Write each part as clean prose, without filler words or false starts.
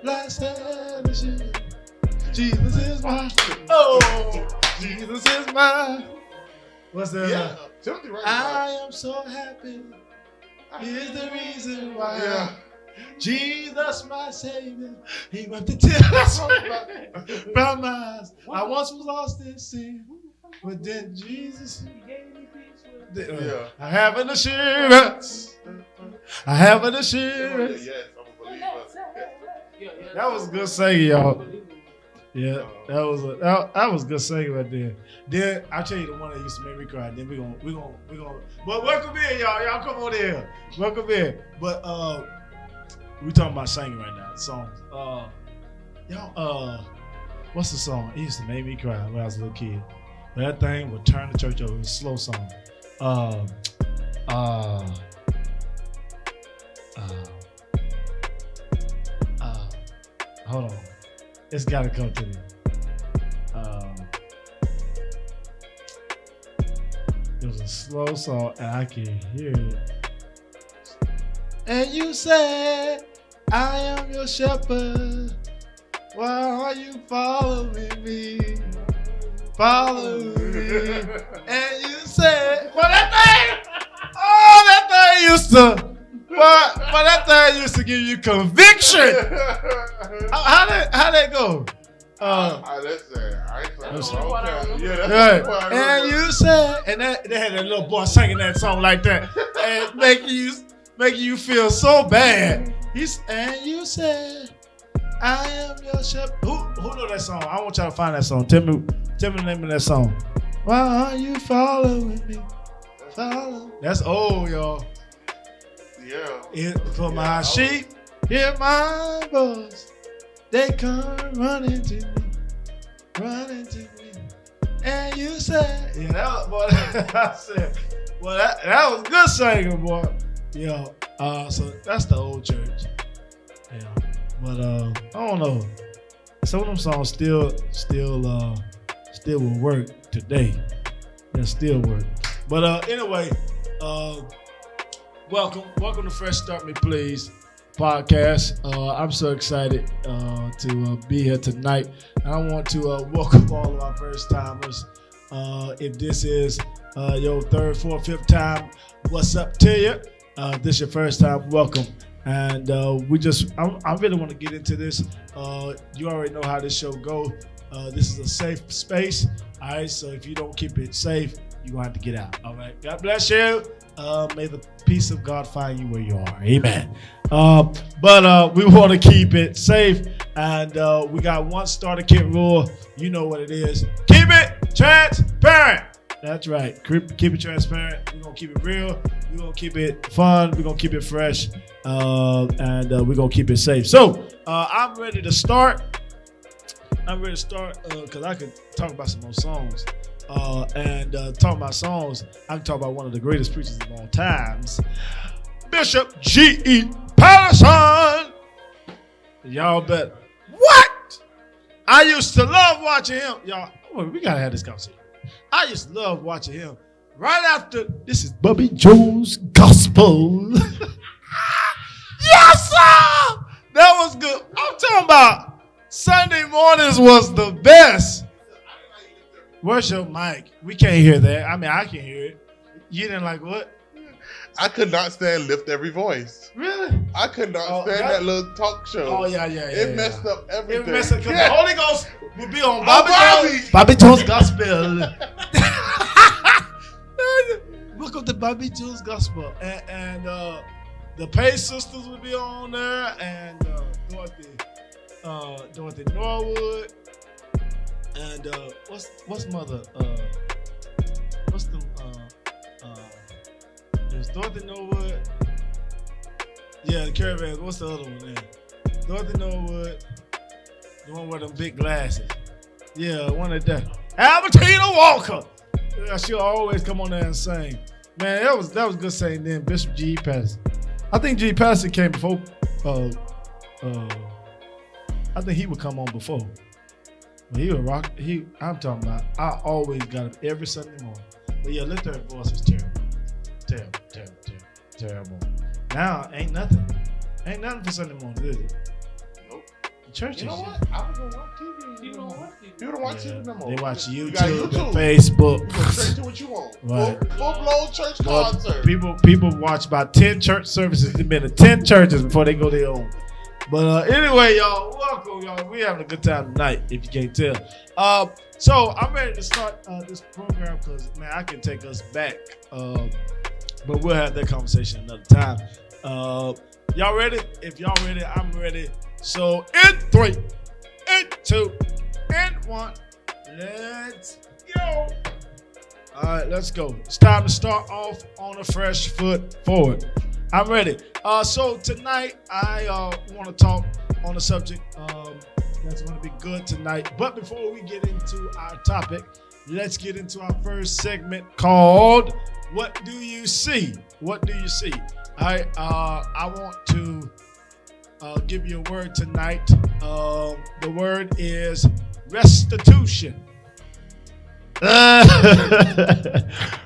Last hand is you. Jesus is mine. Oh, Jesus is mine. What's that? Yeah. Timothy right. I am so happy. Here's the reason why. Yeah. Jesus, my Savior, He wiped the tears from my eyes. I once was lost in sin, but then Jesus, Yeah. I have an assurance. I have an assurance. Yes, I'm a believer. That was a good singing, y'all. Yeah, that was good singing right there. Then I'll tell you the one that used to make me cry. Then we're gonna. But welcome in, y'all. Y'all come on in. Welcome in. But we talking about singing right now. Songs. Y'all. What's the song? It used to make me cry when I was a little kid. That thing would turn the church over. It was a slow song. Hold on. It's gotta come to me. It was a slow song and I can hear it. And you said, I am your shepherd. Why are you following me? Following me. And you said, well, that thing used to. But that thing used to give you conviction. How that go? That's it. I ain't playing. Yeah, that's Right. And you said, and they had that little boy singing that song like that, and making you feel so bad. And you said, I am your shepherd. Who know that song? I want y'all to find that song. Tell me the name of that song. Why are you following me? Follow. That's old, y'all. Yeah. For my sheep, hear my voice. They come running to me. And you said, yeah, that was, boy, I said, well, that was good singing, boy. Yo, so that's the old church. Yeah, but I don't know. Some of them songs still will work today. They still work. But anyway, welcome to Fresh Start Me Please podcast. I'm so excited to be here tonight. And I want to welcome all of our first timers. If this is your third, fourth, fifth time, what's up to you? This is your first time, welcome. And I really want to get into this. You already know how this show goes. This is a safe space. All right, so if you don't keep it safe, you're going to have to get out. All right, God bless you. May the peace of God find you where you are. Amen. But we want to keep it safe. And we got one starter kit rule. You know what it is. Keep it transparent. That's right. Keep it transparent. We're going to keep it real. We're going to keep it fun. We're going to keep it fresh. And we're going to keep it safe. So I'm ready to start. Because I could talk about some more songs. Talking about songs, I can talk about one of the greatest preachers of all times, Bishop G.E. Patterson. Y'all bet. What? I used to love watching him. Y'all, we got to have this conversation. I used to love watching him. Right after, this is Bobby Jones Gospel. Yes, sir! That was good. I'm talking about Sunday mornings was the best. Where's your mic? We can't hear that. I mean, I can hear it. You didn't like what? I could not stand Lift Every Voice. Really? I could not stand that little talk show. Oh, yeah. It messed up everything. It messed up because the Holy Ghost would be on Bobby. Bobby Jones Gospel. Welcome to Bobby Jones Gospel. And the Pace Sisters would be on there. And Dorothy Norwood. And what's mother? What's the there's Dorothy Norwood. Yeah, the Caravan. What's the other one there? Dorothy Norwood. The one with them big glasses. Yeah, one of them. Albertina Walker. Yeah, she'll always come on there and sing. Man, that was good saying then. Bishop G. Patterson. I think G. Patterson came before. I think he would come on before. When he would rock. I'm talking about. I always got him every Sunday morning. But yeah, Lift Every Voice was terrible. Now ain't nothing. Ain't nothing for Sunday morning, is it? Nope. churches. You know what? I don't even watch TV. You don't watch TV no more. They watch You got YouTube, YouTube. and Facebook. You go straight to what you want. Right. Full-blown church But concert. people watch about 10 church services. They've been to 10 churches before they go their own. But anyway, y'all, welcome, y'all. We having a good time tonight, if you can't tell. So I'm ready to start this program because, man, I can take us back. But we'll have that conversation another time. Y'all ready? If y'all ready, I'm ready. So in 3, in 2, in 1, let's go. All right, let's go. It's time to start off on a fresh foot forward. I'm ready. So tonight I want to talk on a subject that's going to be good tonight. But before we get into our topic, let's get into our first segment called "What Do You See?" What do you see? All right. I want to give you a word tonight. The word is restitution.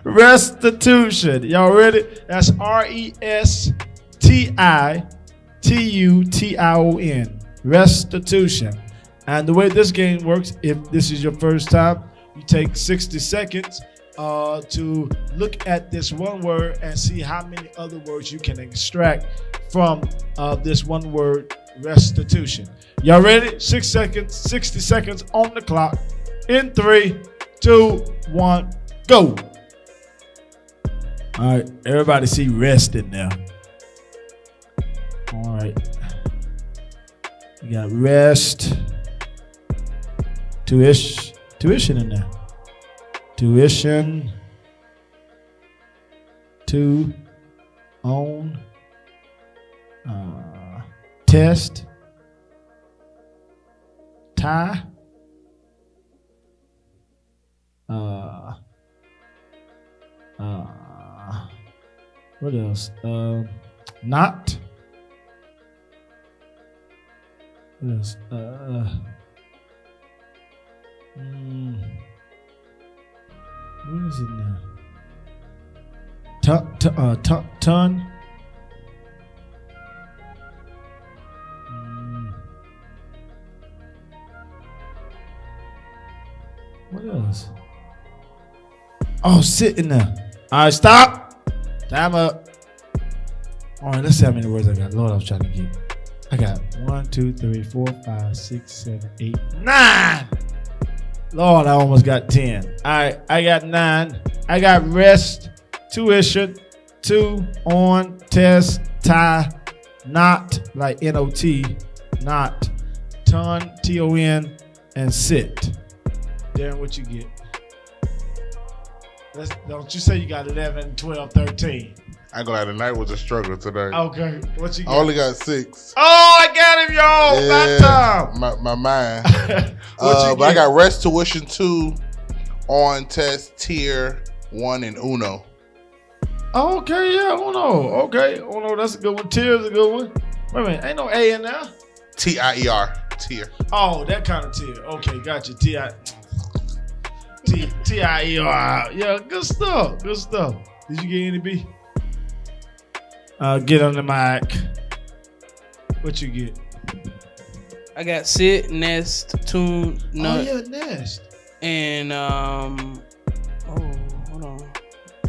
Restitution. Y'all ready? That's RESTITUTION. Restitution. And the way this game works, if this is your first time, you take 60 seconds to look at this one word and see how many other words you can extract from this one word, restitution. Y'all ready? 6 seconds, 60 seconds on the clock. In 3, 2, 1, go. All right, everybody see rest in there. All right. We got rest. Tuition in there. Tuition. To. On. Test. Tie. What else? Not. What else? What is it now? Ton. What else? Oh, sitting there. All right, stop. Time up. All right, let's see how many words I got. Lord, I was trying to get. I got 1, 2, 3, 4, 5, 6, 7, 8, 9. Lord, I almost got 10. All right, I got 9. I got rest, tuition, to, on, test, tie, not, like N-O-T, not, ton, T-O-N, and sit. Darren, what you get? Don't you say you got 11, 12, 13. I ain't gonna lie, tonight was a struggle today. Okay, what you I get? only got 6. Oh, I got him, y'all. Yeah, That time. my mind. What you but I get? got rest, tuition 2, on, test, tier 1, and Uno. Okay, yeah, Uno. Okay, Uno, that's a good one. Tier's a good one. Wait a minute, ain't no A in there? T-I-E-R, tier. Oh, that kind of tier. Okay, gotcha. T-I-E-R. Yeah, good stuff. Good stuff. Did you get any B? Get on the mic. What you get? I got sit, nest, tune, nut, Oh, yeah, nest. and hold on.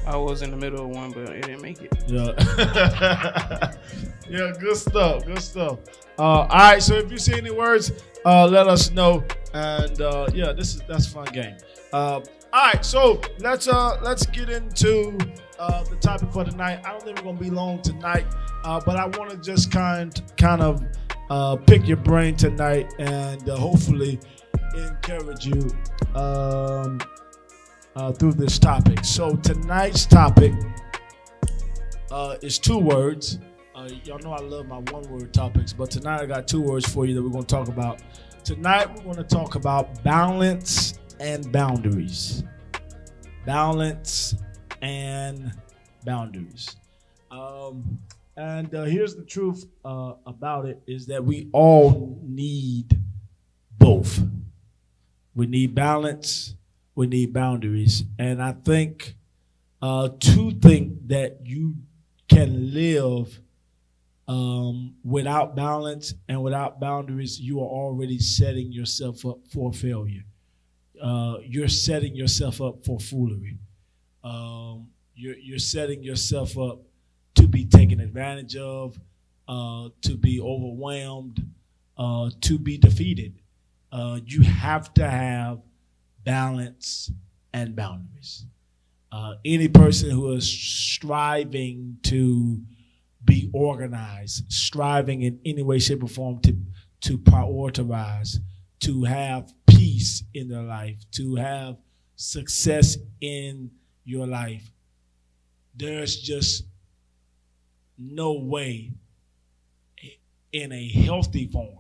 I was in the middle of one, but it didn't make it. Yeah. Yeah, good stuff. Good stuff. All right, so if you see any words, let us know. And yeah, that's a fun game. All right, so let's get into the topic for tonight. I don't think we're gonna be long tonight, but I want to just kind of pick your brain tonight and hopefully encourage you through this topic. So tonight's topic is 2 words. Y'all know I love my 1-word topics, but tonight I got 2 words for you that we're going to talk about. Tonight we're going to talk about balance and boundaries. Balance and boundaries. And here's the truth about it is that we all need both. We need balance. We need boundaries. And I think to think that you can live Without balance and without boundaries, you are already setting yourself up for failure. You're setting yourself up for foolery. You're setting yourself up to be taken advantage of, to be overwhelmed, to be defeated. You have to have balance and boundaries. Any person who is striving to be organized, striving in any way, shape, or form to prioritize, to have peace in their life, to have success in your life, there's just no way in a healthy form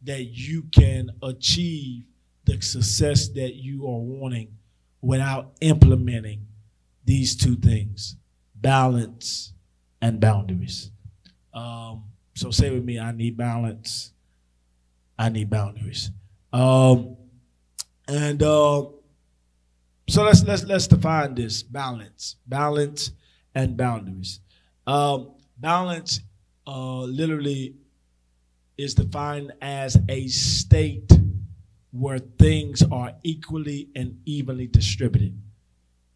that you can achieve the success that you are wanting without implementing these two things, balance and boundaries. So say with me, I need balance, I need boundaries. So let's define this: balance and boundaries. Balance literally is defined as a state where things are equally and evenly distributed.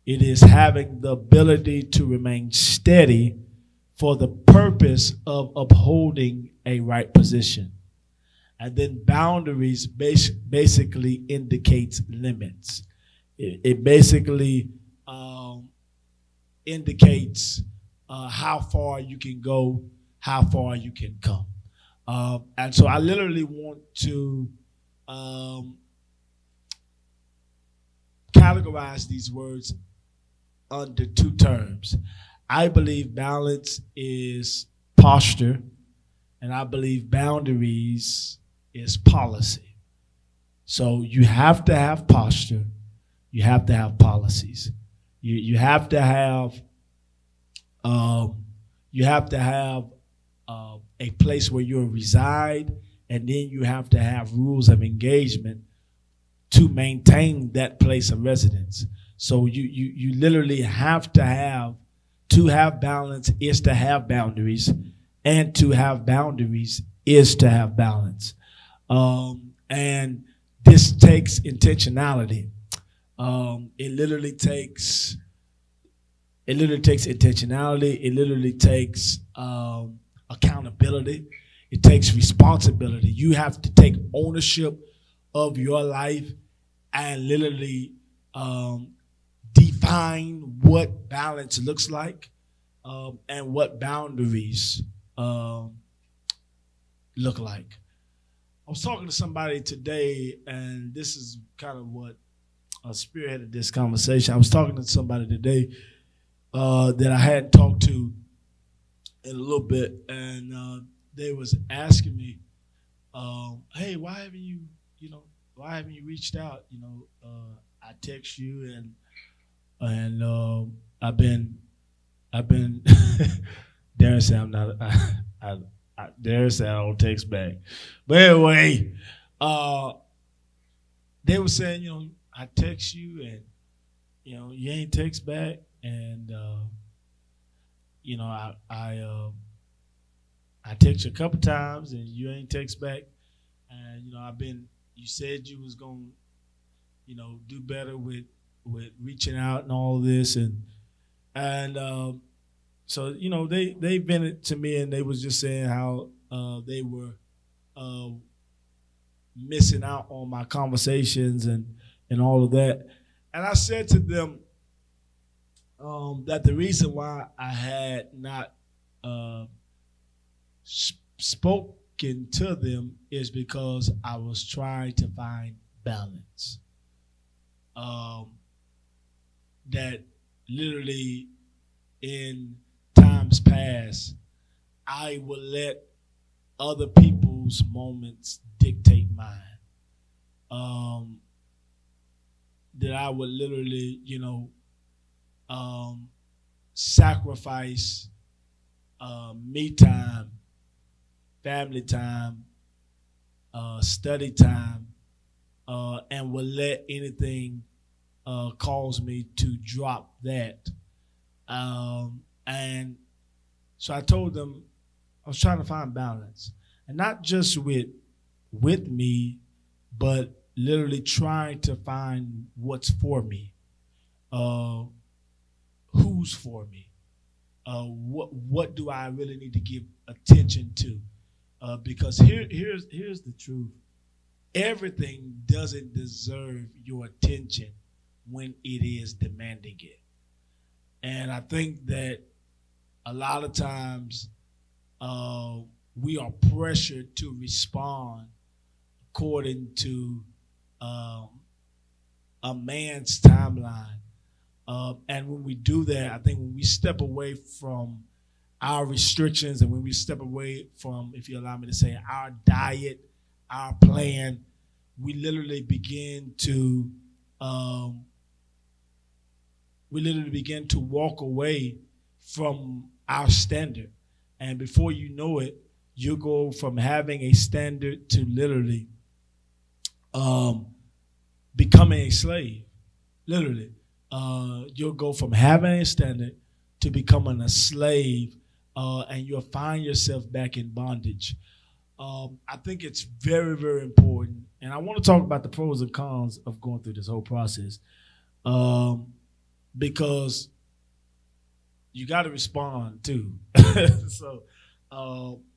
It is having the ability to remain steady for the purpose of upholding a right position. And then boundaries basically indicates limits. It basically indicates how far you can go, how far you can come. And so I literally want to categorize these words under two terms. I believe balance is posture, and I believe boundaries is policy. So you have to have posture, you have to have policies. You have to have a place where you reside, and then you have to have rules of engagement to maintain that place of residence. So you literally have to have balance is to have boundaries, and to have boundaries is to have balance. And this takes intentionality. It literally takes intentionality. It literally takes accountability. It takes responsibility. You have to take ownership of your life and literally define what balance looks like, and what boundaries look like. I was talking to somebody today, and this is kind of what spearheaded this conversation. I was talking to somebody today that I hadn't talked to in a little bit, and they was asking me, "Hey, why haven't you reached out? I text you, and I've been Darren said I'm not. Darren said I don't text back, but anyway, they were saying, I text you and you ain't text back, and I text you a couple times and you ain't text back, and you said you was gonna do better with reaching out and all of this, and so they vented to me, and they was just saying how they were missing out on my conversations and all of that. And I said to them that the reason why I had not spoken to them is because I was trying to find balance. That literally in times past, I would let other people's moments dictate mine. That I would literally, sacrifice me time, family time, study time, and would let anything cause me to drop that. And so I told them, I was trying to find balance, and not just with me, but literally trying to find what's for me, uh, who's for me, what do I really need to give attention to? Because here's the truth: everything doesn't deserve your attention when it is demanding it, and I think that a lot of times we are pressured to respond according to um, a man's timeline. And when we do that, I think when we step away from our restrictions and when we step away from, if you allow me to say, our diet, our plan, we literally begin to um, walk away from our standard. And before you know it, you go from having a standard to literally um, becoming a slave. Literally, you'll go from having a standard to becoming a slave, and you'll find yourself back in bondage. I think it's very, very important, and I want to talk about the pros and cons of going through this whole process, because you got to respond too. So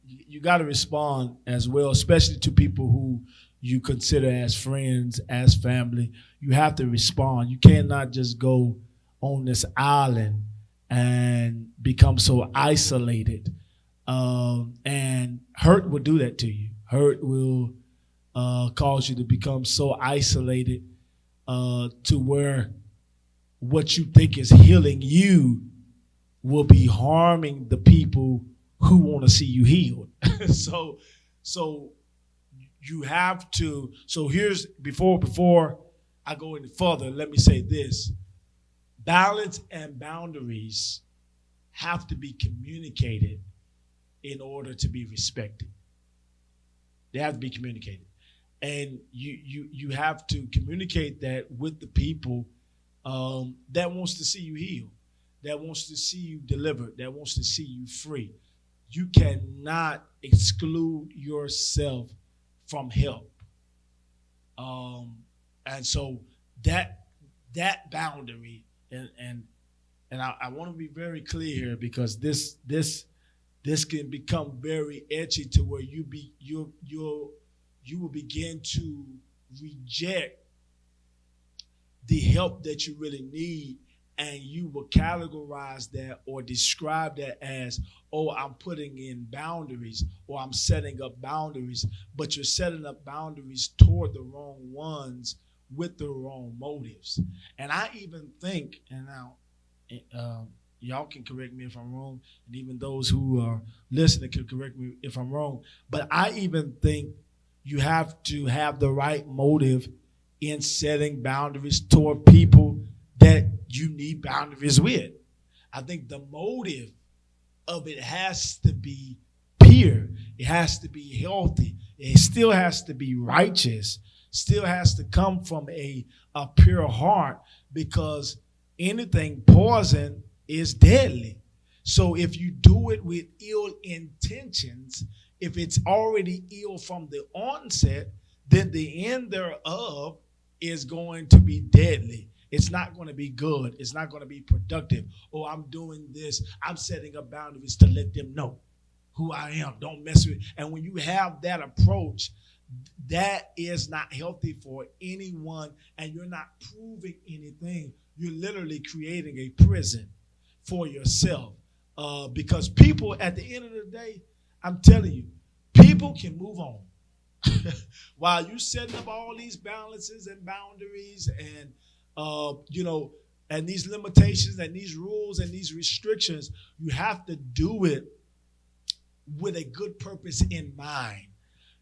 you got to respond as well, especially to people who you consider as friends, as family. You have to respond. You cannot just go on this island and become so isolated. And hurt will do that to you. Hurt will cause you to become so isolated to where what you think is healing you will be harming the people who want to see you healed. so you have to. So here's before I go any further, let me say this: balance and boundaries have to be communicated in order to be respected. They have to be communicated, and you have to communicate that with the people that wants to see you healed, that wants to see you delivered, that wants to see you free. You cannot exclude yourself from help. And so that boundary, and I want to be very clear here, because this can become very edgy to where you will begin to reject the help that you really need, and you will categorize that or describe that as, oh, I'm putting in boundaries or I'm setting up boundaries, but you're setting up boundaries toward the wrong ones with the wrong motives. And I even think, and now y'all can correct me if I'm wrong, and even those who are listening can correct me if I'm wrong, but I even think you have to have the right motive in setting boundaries toward people that you need boundaries with. I think the motive of it has to be pure. It has to be healthy. It still has to be righteous. Still has to come from a pure heart, because anything poison is deadly. So if you do it with ill intentions, if it's already ill from the onset, then the end thereof is going to be deadly. It's not going to be good. It's not going to be productive. Oh, I'm doing this. I'm setting up boundaries to let them know who I am. Don't mess with me. And when you have that approach, that is not healthy for anyone, and you're not proving anything. You're literally creating a prison for yourself, because people, at the end of the day, I'm telling you, people can move on. While you setting up all these balances and boundaries and and these limitations and these rules and these restrictions, you have to do it with a good purpose in mind.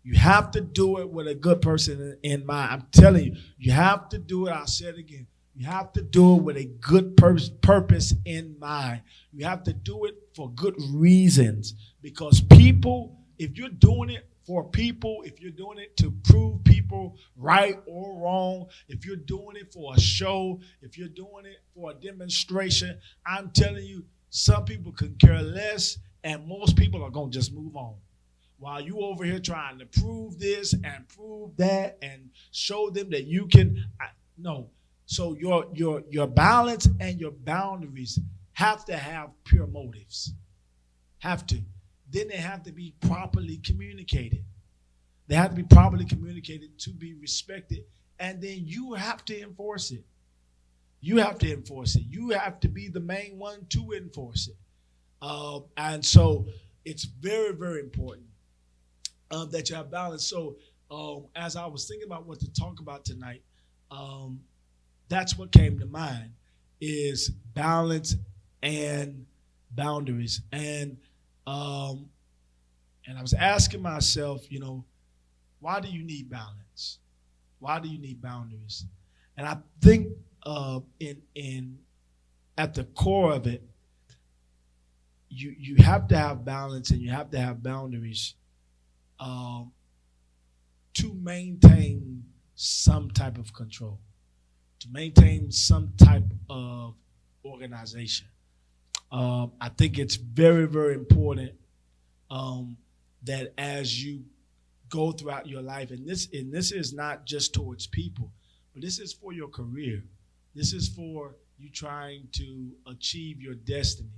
You have to do it with a good person in mind. I'm telling you, you have to do it. I'll say it again. You have to do it with a good purpose in mind. You have to do it for good reasons, because people, if you're doing it for people, if you're doing it to prove people right or wrong, if you're doing it for a show, if you're doing it for a demonstration, I'm telling you, some people can care less, And most people are going to just move on. While you over here trying to prove this and prove that and show them that you can, no. So your balance and your boundaries have to have pure motives. Have to. Then they have to be properly communicated. They have to be properly communicated to be respected. And then you have to enforce it. You have to enforce it. You have to be the main one to enforce it. And so it's very, very important that you have balance. So as I was thinking about what to talk about tonight, that's what came to mind is balance and boundaries. And I was asking myself, why do you need balance? Why do you need boundaries? And I think in at the core of it, you have to have balance and you have to have boundaries to maintain some type of control, to maintain some type of organization. I think it's very, very important that as you go throughout your life, and this is not just towards people, but this is for your career. This is for you trying to achieve your destiny.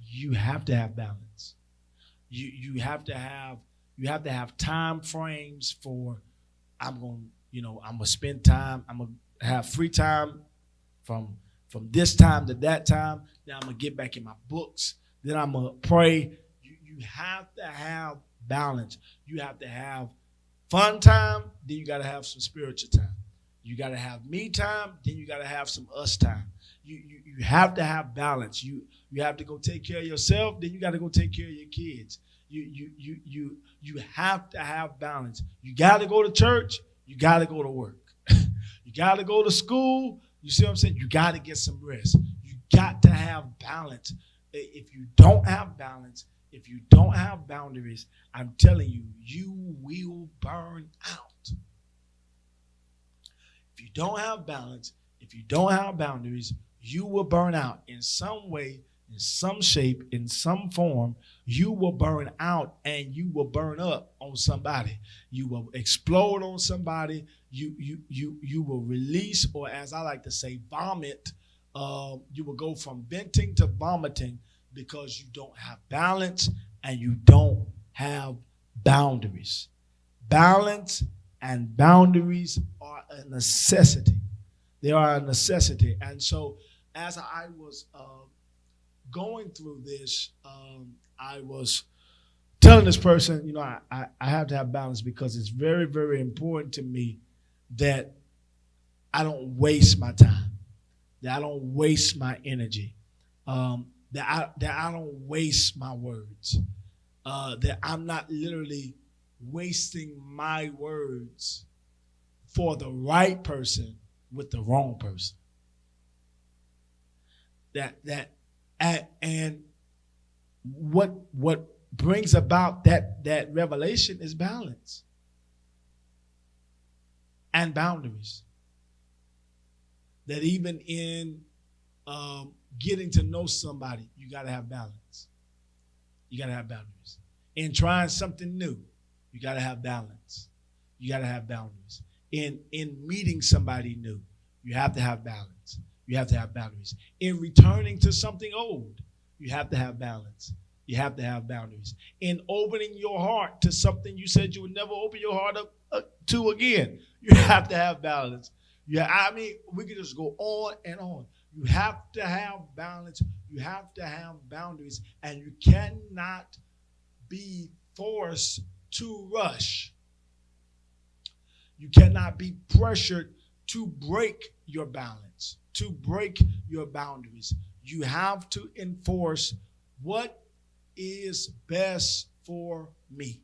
You have to have balance. You have to have time frames for I'm gonna spend time, I'm gonna have free time from this time to that time, then I'm gonna get back in my books, then I'm gonna pray. You have to have balance. You have to have fun time, then you gotta have some spiritual time. You gotta have me time, then you gotta have some us time. You have to have balance. You have to go take care of yourself, then you gotta go take care of your kids. You have to have balance. You gotta go to church, you gotta go to work. You gotta go to school, you see what I'm saying? You gotta get some rest. You got to have balance. If you don't have balance, if you don't have boundaries, I'm telling you, you will burn out. If you don't have balance, if you don't have boundaries, you will burn out in some way, in some shape, in some form. You will burn out and you will burn up on somebody. You will explode on somebody. You will release, or as I like to say, vomit. You will go from venting to vomiting because you don't have balance and you don't have boundaries. Balance and boundaries are a necessity. They are a necessity. And so as I was going through this, I was telling this person, I have to have balance because it's very, very important to me that I don't waste my time, that I don't waste my energy, that I don't waste my words, that I'm not literally wasting my words for the right person with the wrong person. And what brings about that revelation is balance and boundaries. That even in getting to know somebody, you got to have balance. You got to have boundaries. In trying something new, you got to have balance. You got to have boundaries. In meeting somebody new, you have to have balance. You have to have boundaries. In returning to something old, you have to have balance. You have to have boundaries. In opening your heart to something you said you would never open your heart up to again, you have to have balance. Yeah, we could just go on and on. You have to have balance. You have to have boundaries, and you cannot be forced to rush. You cannot be pressured to break your balance, to break your boundaries. You have to enforce what is best for me.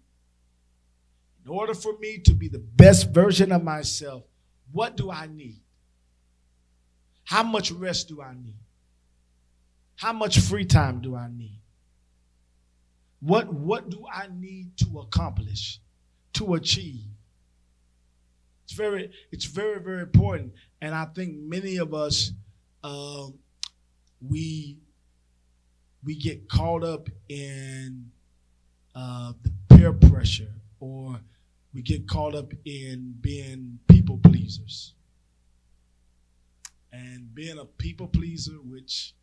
In order for me to be the best version of myself, what do I need? How much rest do I need? How much free time do I need? What do I need to accomplish, to achieve? It's very, very important. And I think many of us, we we get caught up in the peer pressure, or we get caught up in being people pleasers. And being a people pleaser, which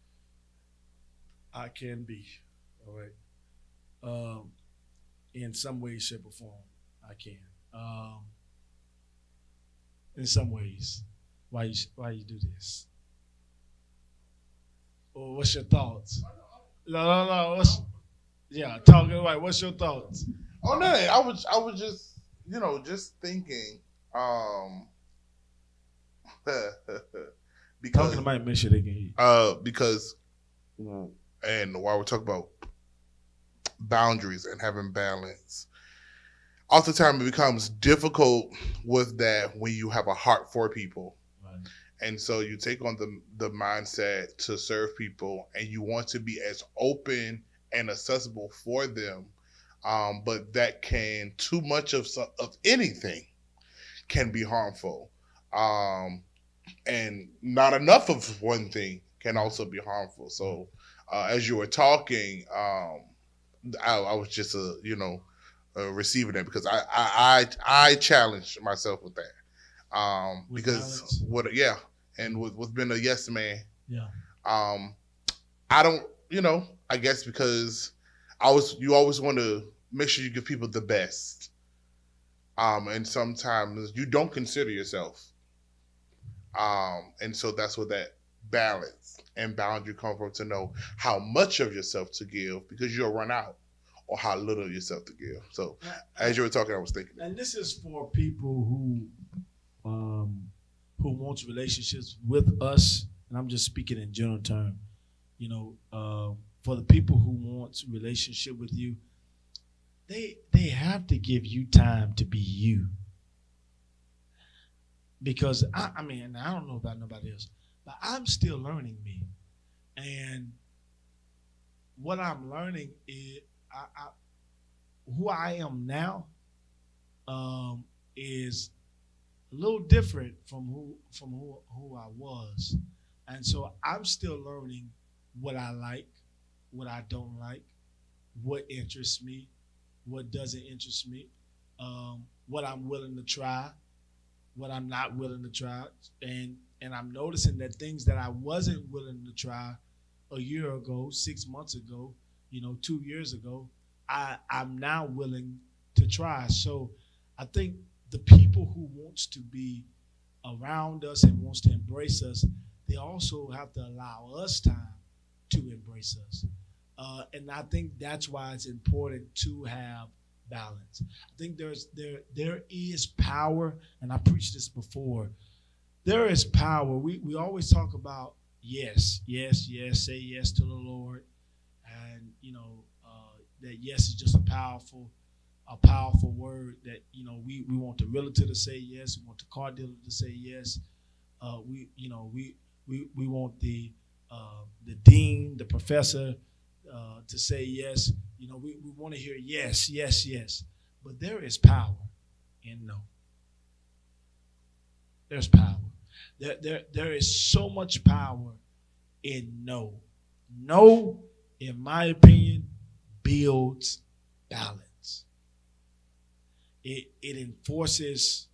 I can be, all right, in some way, shape, or form, I can. In some ways, why you do this? Or what's your thoughts? No. Talking about what's your thoughts? Oh no, I was just just thinking, because Talking about make sure they can hear. Because, and while we're talking about boundaries and having balance, oftentimes it becomes difficult with that when you have a heart for people. Right. And so you take on the mindset to serve people, and you want to be as open and accessible for them. But that can, too much of anything can be harmful. And not enough of one thing can also be harmful. So as you were talking, I was just receiving that, because I challenged myself with that. Because balance. with being a yes man. Yeah. I don't, I guess because you always want to make sure you give people the best. And sometimes you don't consider yourself. And so that's where that balance and boundary come from, to know how much of yourself to give, because you'll run out, or how little of yourself to give. So as you were talking, I was thinking. And this is for people who wants relationships with us, and I'm just speaking in general term. For the people who wants relationship with you, they have to give you time to be you. Because I don't know about nobody else, but I'm still learning me, and what I'm learning is who I am now is a little different from who I was, and so I'm still learning what I like, what I don't like, what interests me, what doesn't interest me, what I'm willing to try, what I'm not willing to try, and I'm noticing that things that I wasn't willing to try a year ago, 6 months ago, 2 years ago, I'm now willing to try. So I think the people who wants to be around us and wants to embrace us, they also have to allow us time to embrace us. And I think that's why it's important to have balance. I think there is power, and I preached this before. There is power. We always talk about yes, say yes to the Lord, and that yes is just a powerful word that we want the realtor to say yes, we want the car dealer to say yes, we want the dean, the professor to say yes. We want to hear yes. But there is power in no. There's power. There is so much power in no. No, in my opinion, builds balance. It enforces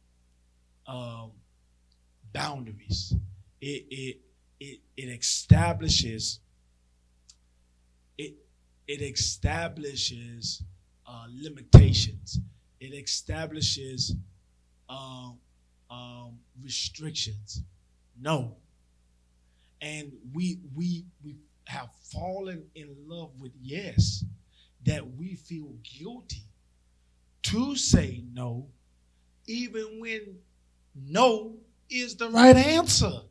boundaries. It establishes limitations. It establishes restrictions. No. And we have fallen in love with yes, that we feel guilty to say no, even when no is the right answer.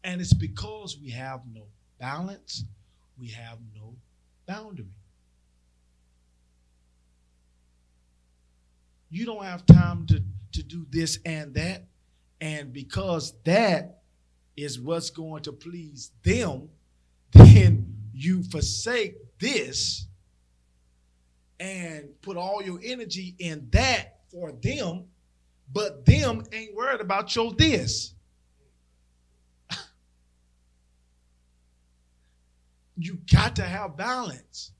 And it's because we have no balance, we have no boundary. You don't have time to do this and that, and because that is what's going to please them, then you forsake this and put all your energy in that for them, but them ain't worried about your this. you got to have balance.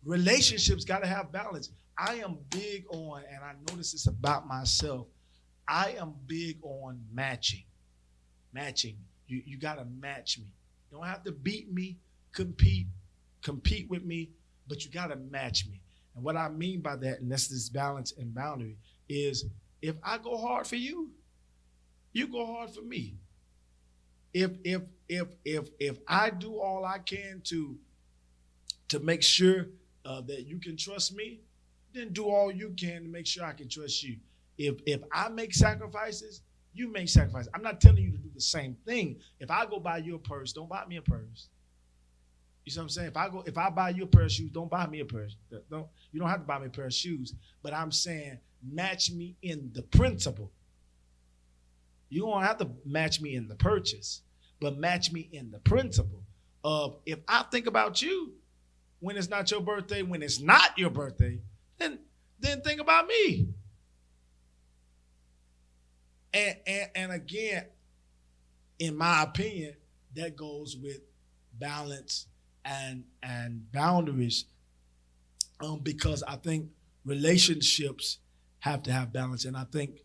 Relationships got to have balance. I am big on, and I notice this about myself, I am big on matching. Matching. You got to match me. You don't have to beat me, compete with me, but you got to match me. And what I mean by that, and that's this balance and boundary, is if I go hard for you, you go hard for me. If I do all I can to make sure that you can trust me, then do all you can to make sure I can trust you. If I make sacrifices, you make sacrifices. I'm not telling you to do the same thing. If I go buy you a purse, don't buy me a purse. You see what I'm saying? If I buy you a pair of shoes, don't buy me a purse. You don't have to buy me a pair of shoes. But I'm saying match me in the principle. You don't have to match me in the purchase, but match me in the principle of if I think about you when it's not your birthday, when it's not your birthday, then think about me. And again, in my opinion, that goes with balance and boundaries, because I think relationships have to have balance, and I think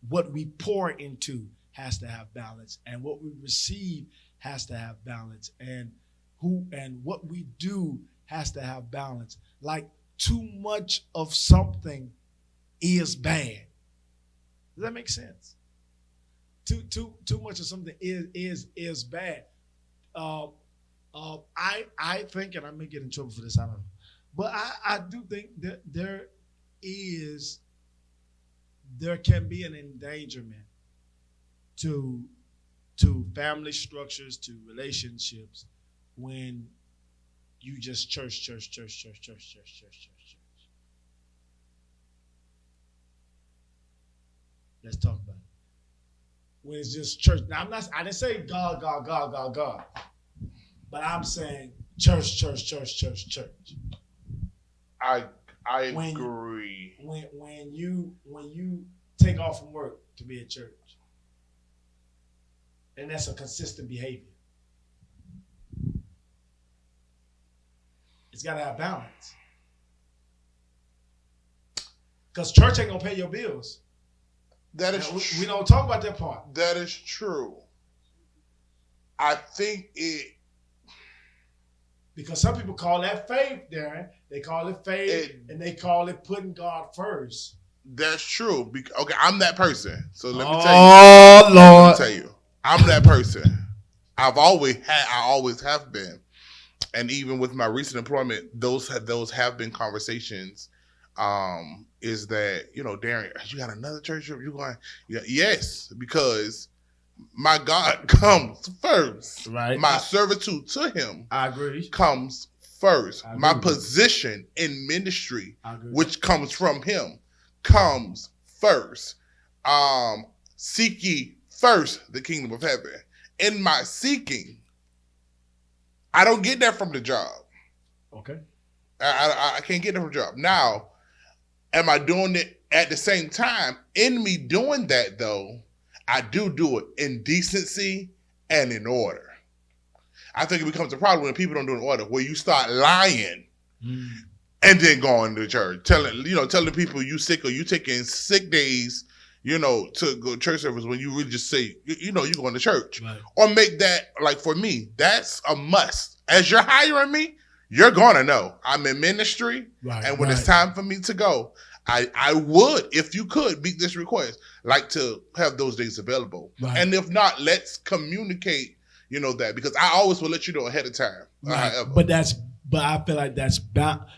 what we pour into has to have balance, and what we receive has to have balance, and what we do has to have balance. Like too much of something is bad. Does that make sense? Too much of something is bad. I think, and I may get in trouble for this, I don't know, but I do think that there can be an endangerment to family structures, to relationships, when you just church. Let's talk about it. When it's just church. Now I didn't say God, but I'm saying church. I agree. When you take off from work to be at church, and that's a consistent behavior. It's got to have balance. Because church ain't going to pay your bills. That is we don't talk about that part. That is true. I think because some people call that faith, Darren. They call it faith, and they call it putting God first. That's true. Okay, I'm that person. So let me tell you. Oh, Lord. Let me tell you. I'm that person. I always have been. And even with my recent employment, those have been conversations. Is that, Darren, you got another church trip? You going? Yeah, yes, because my God comes first. Right. My servitude to Him, I agree, comes first. My position in ministry, which comes from Him, comes first. Seek ye first the kingdom of heaven. In my seeking, I don't get that from the job. Okay. I can't get that from the job. Now, am I doing it at the same time? In me doing that, though, I do it in decency and in order. I think it becomes a problem when people don't do it in order, where you start lying and then going to church, telling people you sick, or you taking sick days, to go to church service, when you really just say, you're going to church. Right. Or make that, like for me, that's a must. As you're hiring me, you're going to know I'm in ministry. Right, and when it's time for me to go, I would, if you could, meet this request, like to have those days available. Right. And if not, let's communicate, that, because I always will let you know ahead of time. Right. But I feel like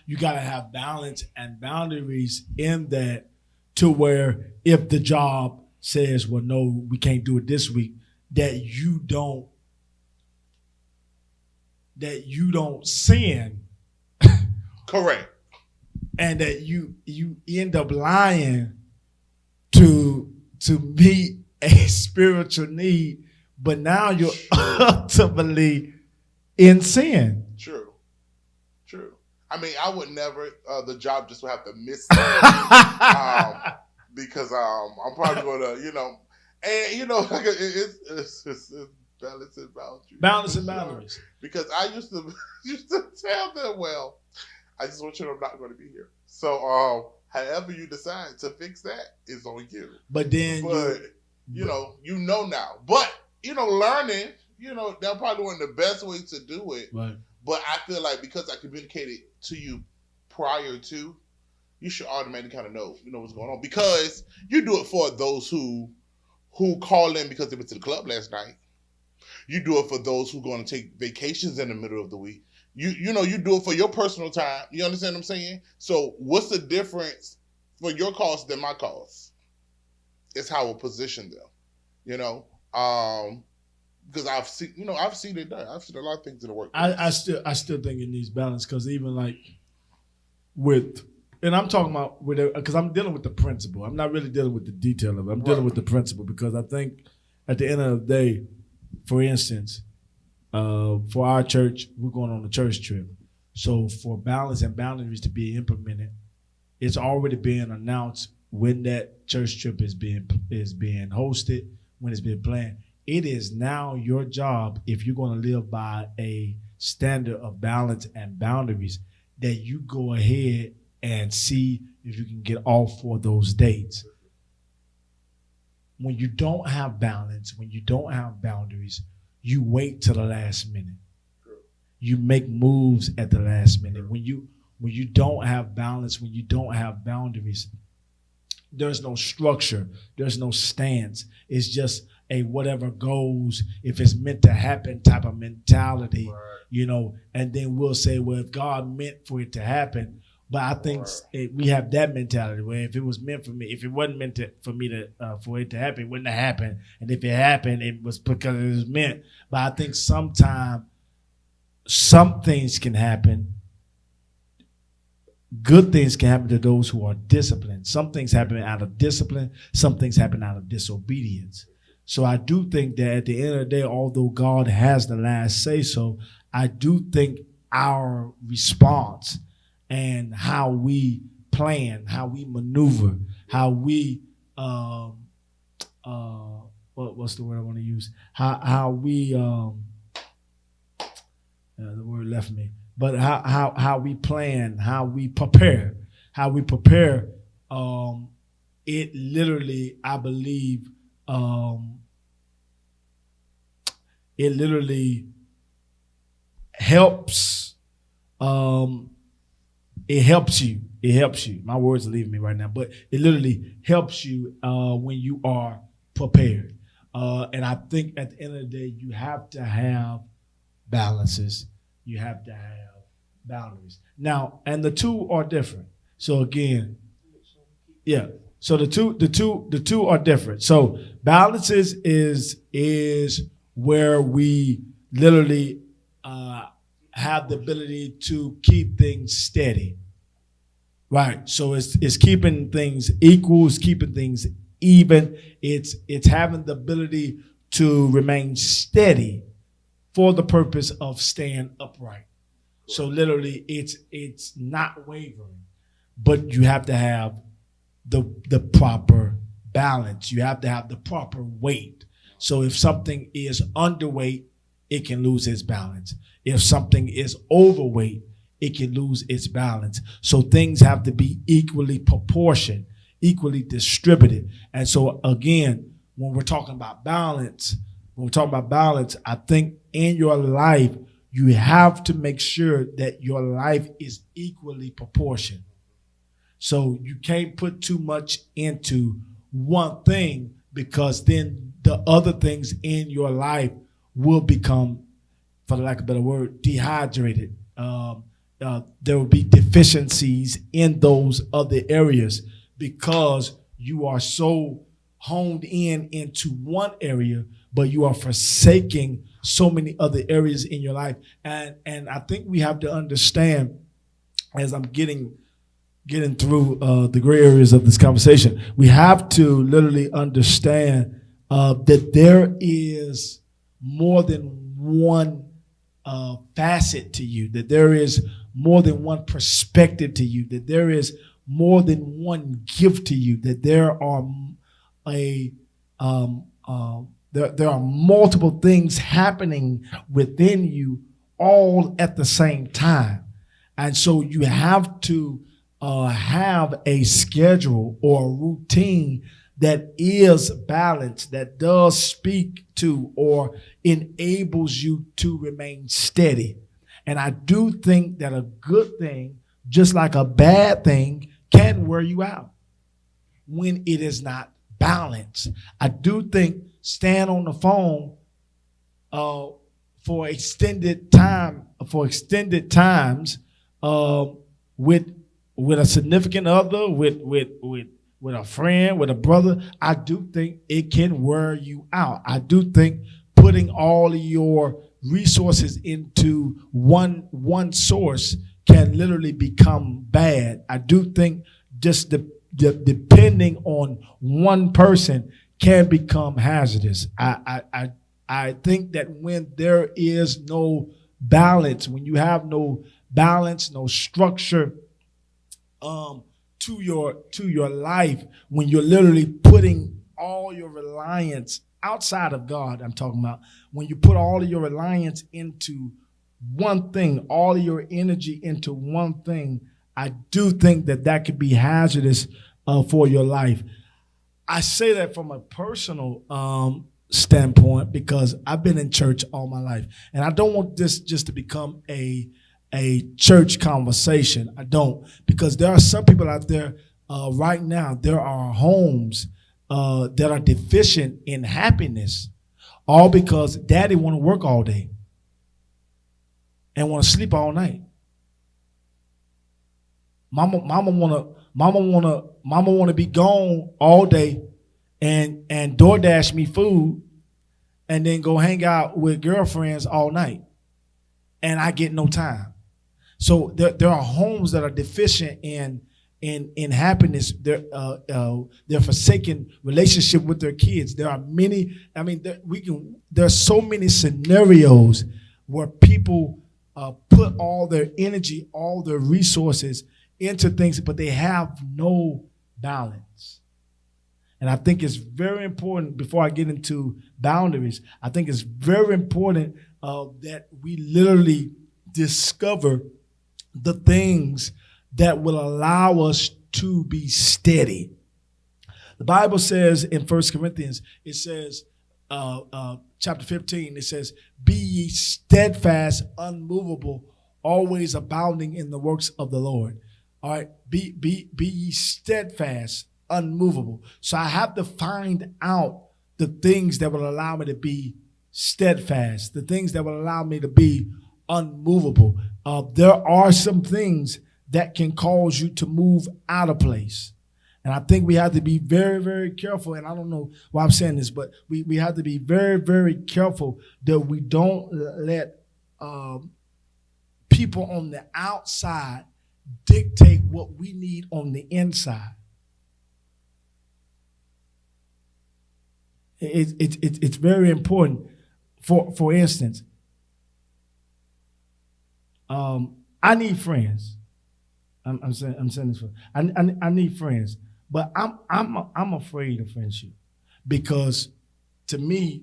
you got to have balance and boundaries in that, to where if the job says, well, no, we can't do it this week, that you don't sin. Correct. And that you end up lying to meet a spiritual need, but now you're ultimately in sin. True. I mean, I would never. The job just would have to miss because I'm probably gonna, and like it's Balancing boundaries. Balancing boundaries. Because I used to tell them, well, I just want you to know I'm not going to be here. So, however you decide to fix that is on you. But then, you know now. But learning, that's probably one of the best ways to do it. Right. But I feel like because I communicated to you prior to, you should automatically kind of know what's going on, because you do it for those who call in because they went to the club last night. You do it for those who are going to take vacations in the middle of the week. You do it for your personal time. You understand what I'm saying? So what's the difference for your cause than my cause? It's how we position them, because I've seen it done. I've seen a lot of things in the work. I still think it needs balance, because even like and I'm talking about because I'm dealing with the principle. I'm not really dealing with the detail of it. I'm dealing with the principle, because I think at the end of the day, for instance, for our church, we're going on a church trip. So for balance and boundaries to be implemented, it's already being announced when that church trip is being hosted, when it's been planned. It is now your job, if you're going to live by a standard of balance and boundaries, that you go ahead and see if you can get all 4 of those dates. When you don't have balance, when you don't have boundaries, you wait till the last minute. You make moves at the last minute. When you don't have balance, when you don't have boundaries, there's no structure, there's no stance. It's just a whatever goes, if it's meant to happen type of mentality, and then we'll say, well, if God meant for it to happen. But I think we have that mentality where if it was meant for me, if it wasn't meant for it to happen, it wouldn't have happened. And if it happened, it was because it was meant. But I think sometimes some things can happen. Good things can happen to those who are disciplined. Some things happen out of discipline. Some things happen out of disobedience. So I do think that at the end of the day, although God has the last say so, I do think our response and how we plan, how we maneuver, how we what's the word I want to use? How we the word left me. But how we plan, how we prepare, it literally, I believe, it literally helps. It helps you. It helps you. My words are leaving me right now, but it literally helps you when you are prepared. And I think at the end of the day, you have to have balances. You have to have boundaries. Now, and the two are different. So again, yeah. So the two are different. So balances is where we literally have the ability to keep things steady. Right. So it's keeping things equal, it's keeping things even. It's having the ability to remain steady for the purpose of staying upright. So literally it's not wavering, but you have to have the proper balance. You have to have the proper weight. So if something is underweight, it can lose its balance. If something is overweight, it can lose its balance. So things have to be equally proportioned, equally distributed. And so again, when we're talking about balance, I think in your life, you have to make sure that your life is equally proportioned. So you can't put too much into one thing, because then the other things in your life will become, for lack of a better word, dehydrated. There will be deficiencies in those other areas because you are so honed into one area, but you are forsaking so many other areas in your life. And I think we have to understand, as I'm getting through the gray areas of this conversation, we have to literally understand that there is more than one facet to you, that there is more than one perspective to you, that there is more than one gift to you, that there are There are multiple things happening within you all at the same time. And so you have to have a schedule or a routine that is balanced, that does speak to or enables you to remain steady. And I do think that a good thing, just like a bad thing, can wear you out when it is not balanced. I do think staying on the phone for extended times with a significant other, with a friend, with a brother, I do think it can wear you out. I do think putting all of your resources into one source can literally become bad. I do think just depending on one person can become hazardous. I think that when there is no balance, when you have no balance, no structure to your life, when you're literally putting all your reliance outside of God, I'm talking about, when you put all of your reliance into one thing, all of your energy into one thing, I do think that could be hazardous for your life. I say that from a personal standpoint because I've been in church all my life, and I don't want this just to become a church conversation. I don't, because there are some people out there right now. There are homes that are deficient in happiness, all because daddy want to work all day and want to sleep all night. Mama want to be gone all day and DoorDash me food and then go hang out with girlfriends all night, and I get no time. So there are homes that are deficient in happiness. They're forsaken relationship with their kids. There are many. I mean, there's so many scenarios where people put all their energy, all their resources into things, but they have no balance. And I think it's very important, before I get into boundaries, I think it's very important that we literally discover the things that will allow us to be steady. The Bible says in 1 Corinthians, it says, chapter 15, it says, be ye steadfast, unmovable, always abounding in the works of the Lord. All right, be ye steadfast, unmovable. So I have to find out the things that will allow me to be steadfast, the things that will allow me to be unmovable. There are some things that can cause you to move out of place. And I think we have to be very, very careful. And I don't know why I'm saying this, but we have to be very, very careful that we don't let people on the outside dictate what we need on the inside. It's very important. For instance, I need friends. I'm saying this for I need friends, but I'm afraid of friendship because to me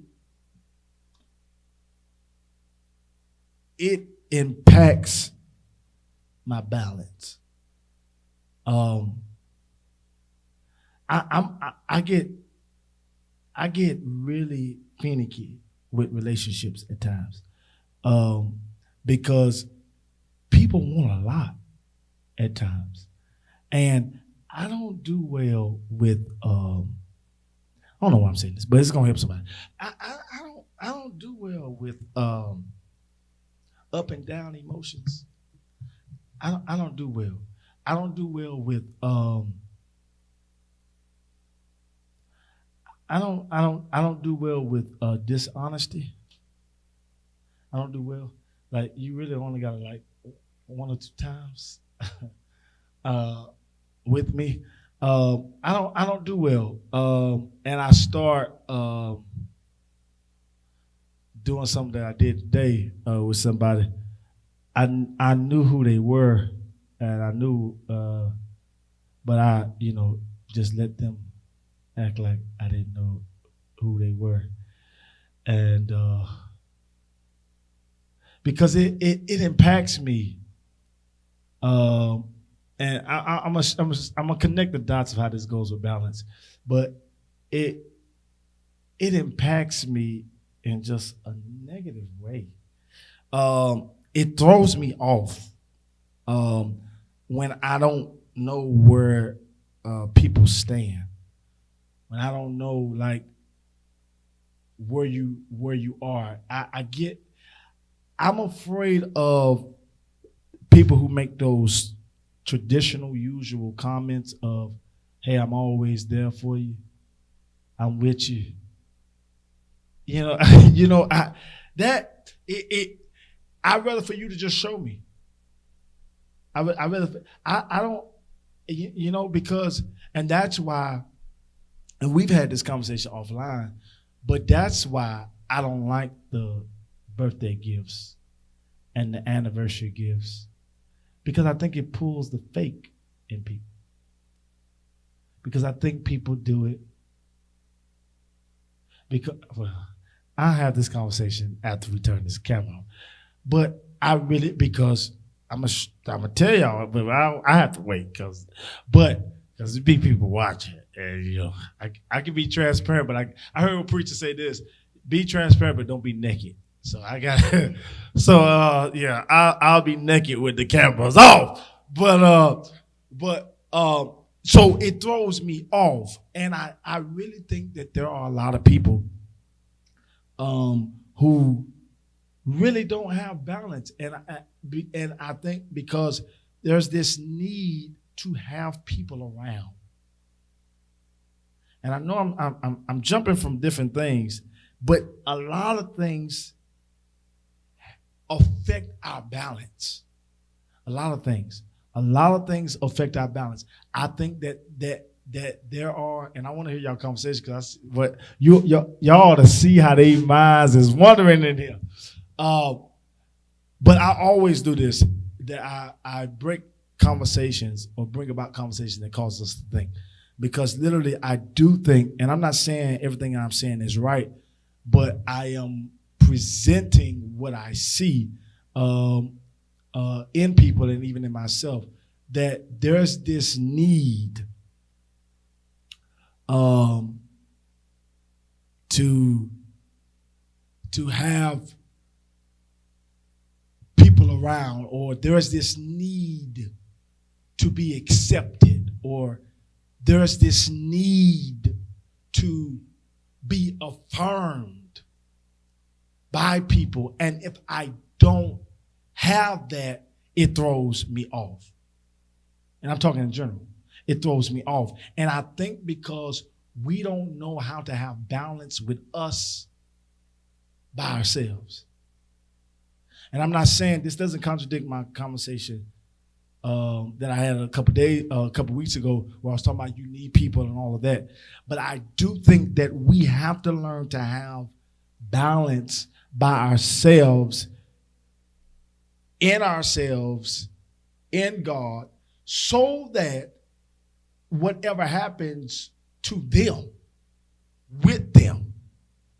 it impacts my balance. I get really finicky with relationships at times because people want a lot at times, and I don't do well with. I don't know why I'm saying this, but it's gonna help somebody. I don't do well with up and down emotions. I don't do well. I don't do well with I don't do well with dishonesty. I don't do well. Like, you really only got to like 1 or 2 times with me. I don't do well. And I start doing something that I did today with somebody. I knew who they were, and I knew, but I just let them act like I didn't know who they were. and because it impacts me. And I'm gonna connect the dots of how this goes with balance, but it impacts me in just a negative way. It throws me off when I don't know where people stand, when I don't know like where you are. I'm afraid of people who make those traditional, usual comments of, "Hey, I'm always there for you. I'm with you." You know, I'd rather for you to just show me. I don't, because, and that's why, and we've had this conversation offline, but that's why I don't like the birthday gifts and the anniversary gifts, because I think it pulls the fake in people. Because I think people do it because, well, I'll have this conversation after we turn this camera on. But I really, because I'm gonna tell y'all, but I have to wait because there be people watching, and I can be transparent, but I heard a preacher say this: be transparent, but don't be naked. So I got, I'll be naked with the cameras off, but so it throws me off, and I really think that there are a lot of people who really don't have balance, and I think because there's this need to have people around, and I know I'm jumping from different things, but a lot of things affect our balance. A lot of things affect our balance. I think that there are, and I want to hear y'all conversation because what y'all ought to see how they minds is wandering in here. But I always do this, that I break conversations or bring about conversations that cause us to think. Because literally I do think, and I'm not saying everything I'm saying is right, but I am presenting what I see in people and even in myself, that there's this need to have people around, or there's this need to be accepted, or there's this need to be affirmed by people. And if I don't have that, it throws me off. And I'm talking in general. It throws me off. And I think because we don't know how to have balance with us by ourselves. And I'm not saying this doesn't contradict my conversation that I had a couple weeks ago, where I was talking about you need people and all of that. But I do think that we have to learn to have balance by ourselves, in God, so that whatever happens to them, with them,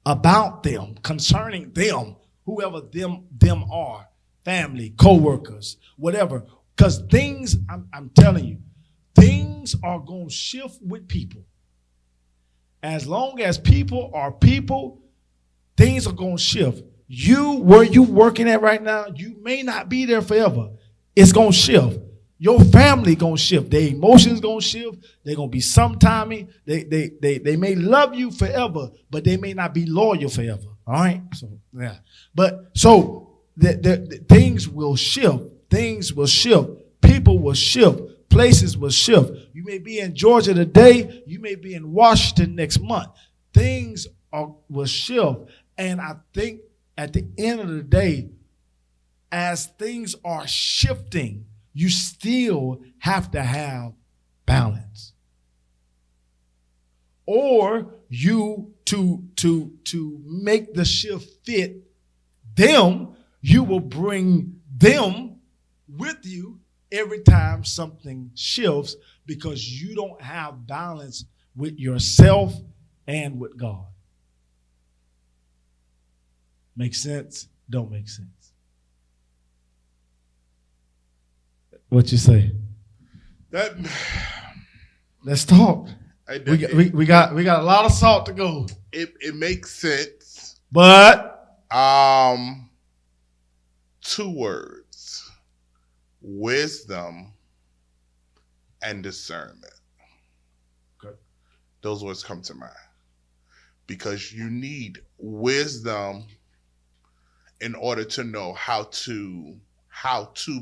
about them, concerning them, whoever them are, family, co-workers, whatever. Because things, I'm telling you, things are going to shift with people. As long as people are people, things are going to shift. Where you working at right now, you may not be there forever. It's going to shift. Your family going to shift. Their emotions going to shift. They're going to be sometimey. They may love you forever, but they may not be loyal forever. All right? So, yeah. But so the things will shift. Things will shift. People will shift. Places will shift. You may be in Georgia today. You may be in Washington next month. Things will shift. And I think at the end of the day, as things are shifting, you still have to have balance. Or you to make the shift fit them, you will bring them with you every time something shifts, because you don't have balance with yourself and with God. Make sense? Don't make sense. What you say? That Let's talk. we got a lot of salt to go. It makes sense. But 2 words: wisdom and discernment. Okay. Those words come to mind because you need wisdom in order to know how to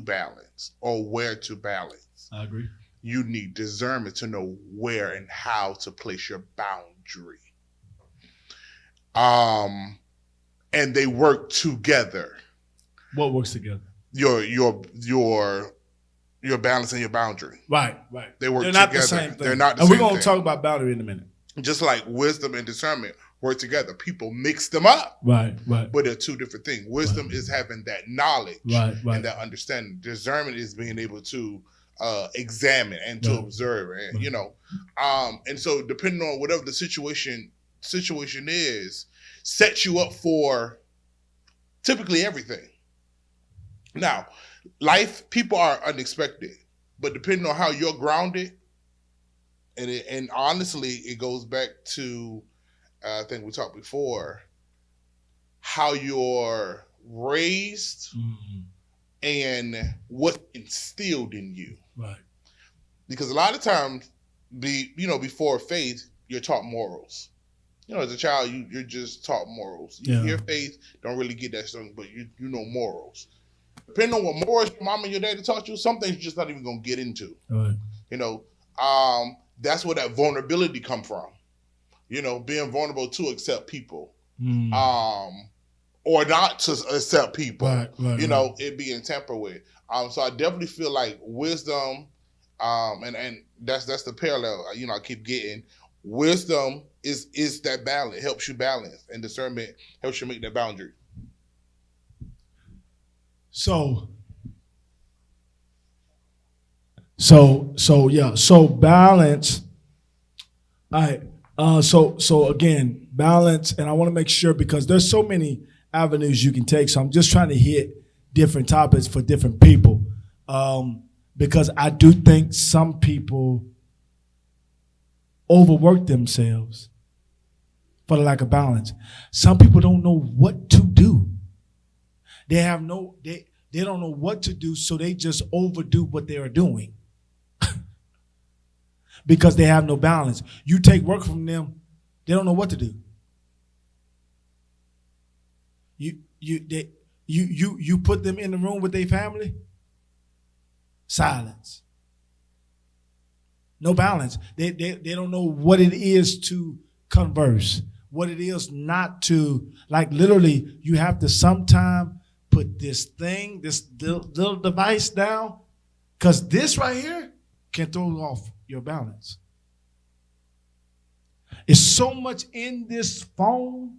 balance or where to balance. I agree. You need discernment to know where and how to place your boundary. And they work together. What works together? Your balance and your boundary. Right. They work They're together. not the same thing. They're not the and same we're gonna thing. talk about boundary in a minute. Just like wisdom and discernment work together. People mix them up. Right. But they're 2 different things. Wisdom is having that knowledge Right. and that understanding. Discernment is being able to examine and to observe, and and so depending on whatever the situation is, sets you up for typically everything. Now, people are unexpected, but depending on how you're grounded, and honestly, it goes back to I think we talked before, how you're raised and what instilled in you. Right. Because a lot of times, before faith, you're taught morals. As a child, you're just taught morals. You hear faith, don't really get that stuff, but you know morals. Depending on what morals your mom and your daddy taught you, some things you're just not even going to get into. Right. That's where that vulnerability come from. Being vulnerable to accept people. Or not to accept people. Right. It being tampered with. So I definitely feel like wisdom, and that's the parallel, I keep getting. Wisdom is that balance, it helps you balance, and discernment helps you make that boundary. So balance. All right. So again, balance, and I want to make sure, because there's so many avenues you can take. So I'm just trying to hit different topics for different people, because I do think some people overwork themselves for the lack of balance. Some people don't know what to do. They don't know what to do, so they just overdo what they are doing because they have no balance. You take work from them, they don't know what to do. You put them in the room with their family, silence. No balance. They don't know what it is to converse, what it is not to, like, literally, you have to sometime put this little device down, because this right here can throw off your balance. It's so much in this phone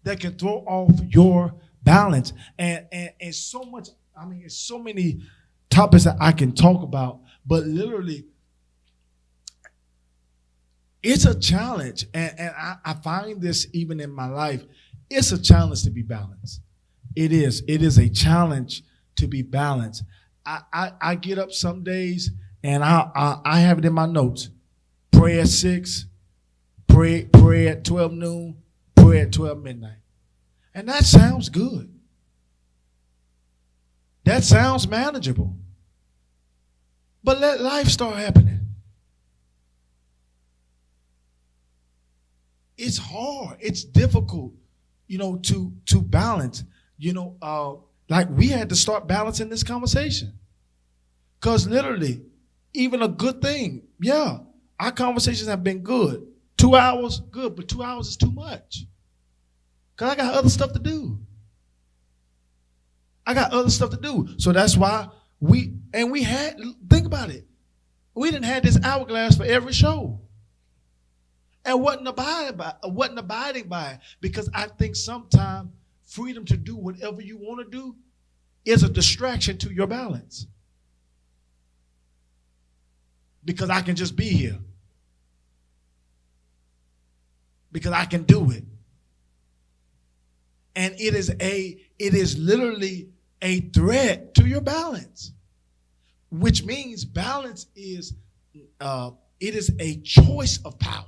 that can throw off your balance. And so much, it's so many topics that I can talk about, but literally, it's a challenge, and I find this even in my life. It's a challenge to be balanced. It is. It is a challenge to be balanced. I get up some days, and I have it in my notes. Pray at 6, pray at 12 noon, pray at 12 midnight. And that sounds good. That sounds manageable. But let life start happening. It's hard. It's difficult, to balance. Like we had to start balancing this conversation. Because literally, even a good thing, our conversations have been good. 2 hours, good, but 2 hours is too much. Because I got other stuff to do. So that's why think about it. We didn't have this hourglass for every show. And wasn't abiding by it, because I think sometimes freedom to do whatever you want to do is a distraction to your balance. Because I can just be here. Because I can do it. And it is literally a threat to your balance, which means balance is it is a choice of power.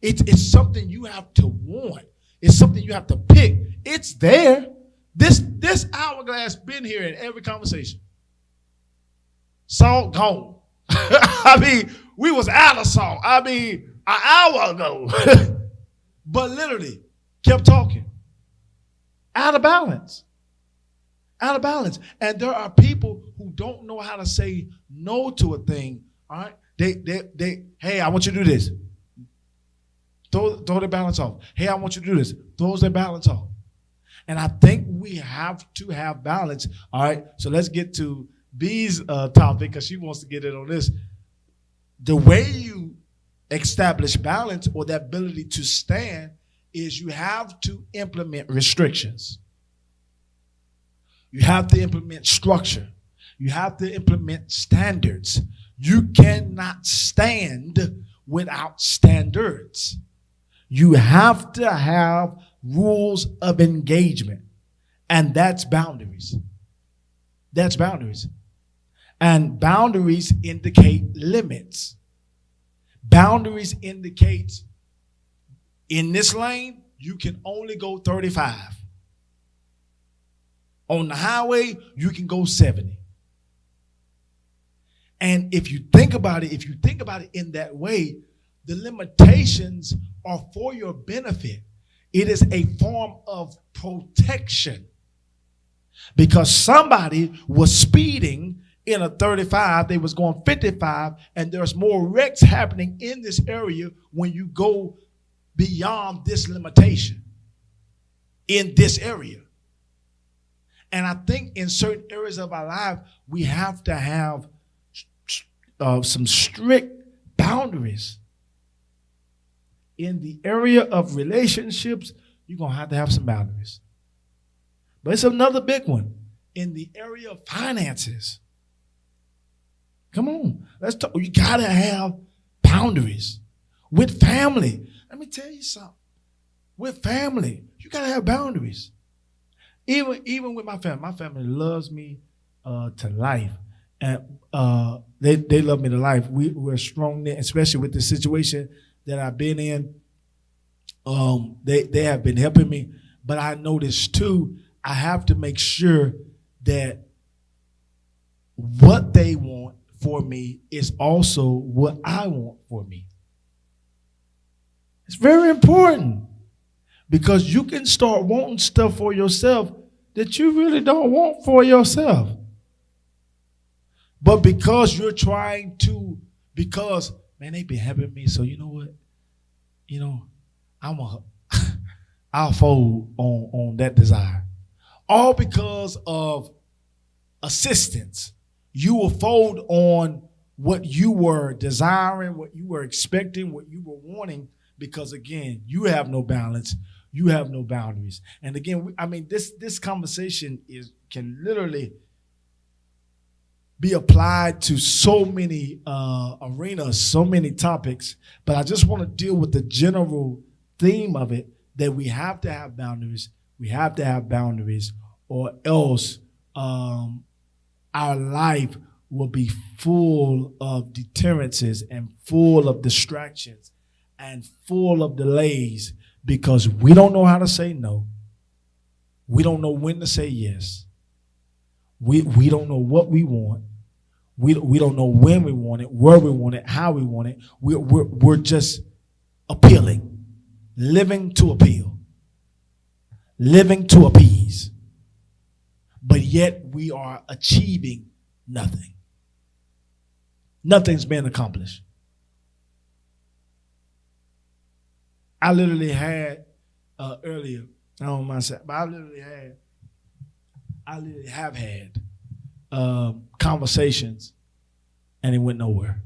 It's something you have to want. It's something you have to pick. It's there. This hourglass been here in every conversation. Salt gone. I mean, we was out of salt. I mean, an hour ago. But literally, kept talking. Out of balance. Out of balance. And there are people who don't know how to say no to a thing. All right? They hey, I want you to do this. Throw their balance off. Hey, I want you to do this. Throws their balance off. And I think we have to have balance. All right. So let's get to B's topic because she wants to get in on this. The way you establish balance or the ability to stand is you have to implement restrictions. You have to implement structure. You have to implement standards. You cannot stand without standards. You have to have rules of engagement, and that's boundaries. That's boundaries. And boundaries indicate limits. Boundaries indicates in this lane, you can only go 35. On the highway, you can go 70. And if you think about it in that way, the limitations are for your benefit. It is a form of protection. Because somebody was speeding in a 35, they was going 55, and there's more wrecks happening in this area when you go beyond this limitation in this area. And I think in certain areas of our life, we have to have some strict boundaries. In the area of relationships, you're going to have some boundaries. But it's another big one. In the area of finances. Come on. Let's talk. You got to have boundaries. With family. Let me tell you something. With family, you got to have boundaries. Even with my family loves me to life. And they love me to life. We're strong there, especially with the situation that I've been in. They have been helping me. But I noticed too, I have to make sure that what they want for me is also what I want for me. It's very important because you can start wanting stuff for yourself that you really don't want for yourself. But because you're trying to, man, they've been helping me, so you know what? You know, I'll fold on that desire. All because of assistance. You will fold on what you were desiring, what you were expecting, what you were wanting, because again, you have no balance, you have no boundaries. And again, this conversation can literally be applied to so many arenas, so many topics, but I just want to deal with the general theme of it, that we have to have boundaries. We have to have boundaries, or else our life will be full of deterrences and full of distractions and full of delays because we don't know how to say no. We don't know when to say yes. We don't know what we want. We don't know when we want it, where we want it, how we want it. We're just appealing, living to appeal, living to appease. But yet we are achieving nothing. Nothing's been accomplished. I literally had earlier, I don't mind saying, but I literally have had conversations, and it went nowhere.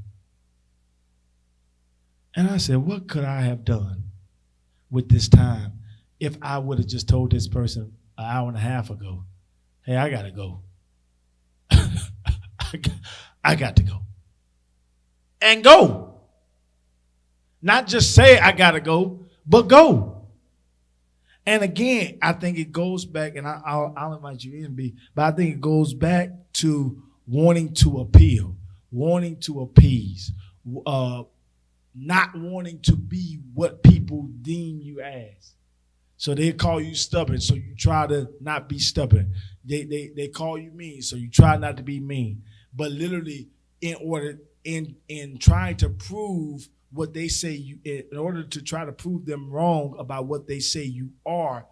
And I said, what could I have done with this time if I would have just told this person an hour and a half ago, hey, I got to go. I got to go. And go. Not just say I got to go, but go. And again, I think it goes back, and I'll invite you in, B, but I think it goes back to wanting to appeal, wanting to appease, not wanting to be what people deem you as. So they call you stubborn, so you try to not be stubborn. They call you mean, so you try not to be mean. But literally, in trying to prove what they say you, in order to try to prove them wrong about what they say you are,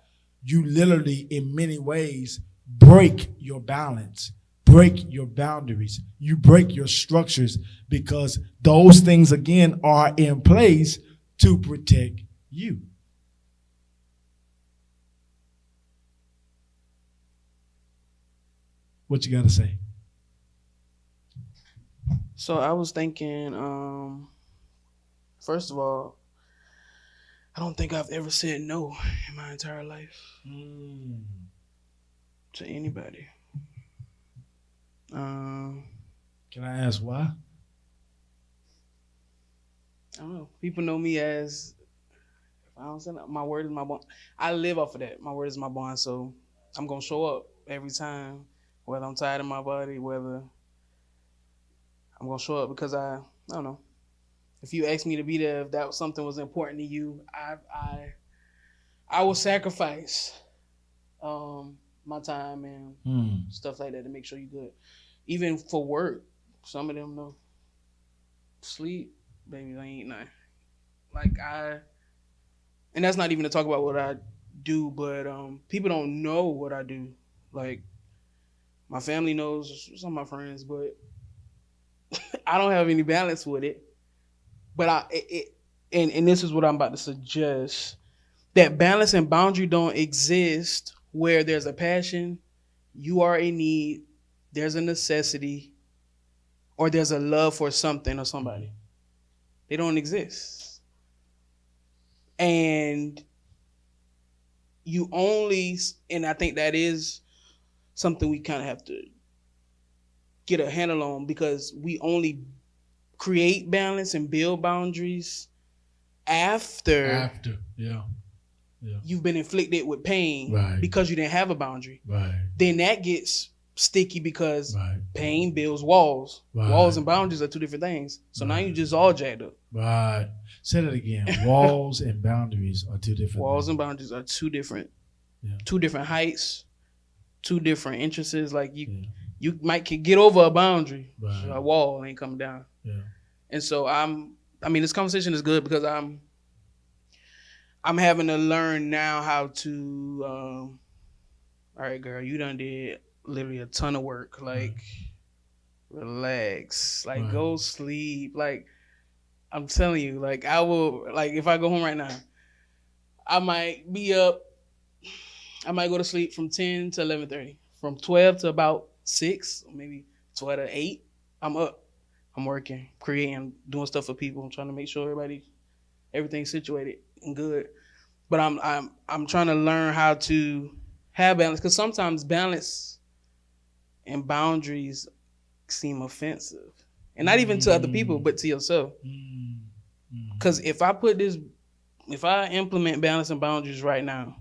you literally, in many ways, break your balance, break your boundaries, you break your structures, because those things, again, are in place to protect you. What you got to say? So I was thinking, first of all, I don't think I've ever said no in my entire life to anybody. Can I ask why? I don't know. People know me as, if I don't say that, my word is my bond. I live off of that. My word is my bond. So I'm going to show up every time, whether I'm tired of my body, whether I'm going to show up because I don't know. If you asked me to be there, if that was something was important to you, I will sacrifice my time and stuff like that to make sure you're good. Even for work, some of them know. Sleep, baby, I ain't nothing. And that's not even to talk about what I do, but people don't know what I do. Like, my family knows, some of my friends, but I don't have any balance with it. But and this is what I'm about to suggest, that balance and boundary don't exist where there's a passion, you are a need, there's a necessity, or there's a love for something or somebody. They don't exist. And and I think that is something we kind of have to get a handle on, because we only create balance and build boundaries after you've been inflicted with pain, because you didn't have a boundary. Then that gets sticky because pain builds walls. Walls and boundaries are two different things. So now you just all jacked up. Say that again. Walls and boundaries are two different Walls things. and boundaries are two different heights, two different interests. Like you might can get over a boundary. A wall ain't coming down. And so this conversation is good because I'm having to learn now how to, all right, girl, you done did literally a ton of work. Like, relax. Like, go sleep. Like, I'm telling you, like, I will, like, if I go home right now, I might be up, I might go to sleep from 10 to 11:30. From 12 to about 6, or maybe 12 to 8, I'm up. I'm working, creating, doing stuff for people. I'm trying to make sure everything's situated and good. But I'm trying to learn how to have balance, because sometimes balance and boundaries seem offensive, and not even to other people, but to yourself. Because if I implement balance and boundaries right now,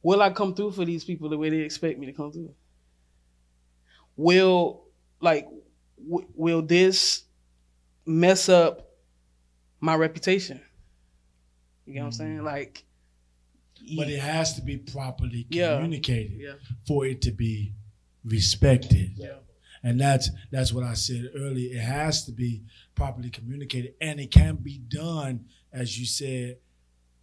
will I come through for these people the way they expect me to come through? Will this mess up my reputation? You get what I'm saying? Like, but it has to be properly communicated for it to be respected. And that's what I said earlier. It has to be properly communicated, and it can be done, as you said,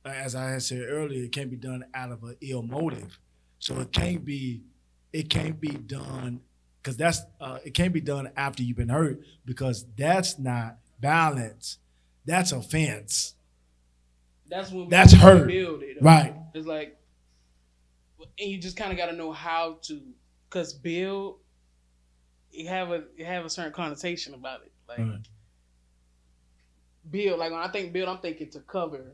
as I had said earlier, it can't be done out of an ill motive. So it can't be done, because it can't be done after you've been hurt, because that's not balance. That's offense. That's hurt. Build it, right. It's like, and you just kind of got to know how to, because build, it have a certain connotation about it. Like, build, like when I think build, I'm thinking to cover.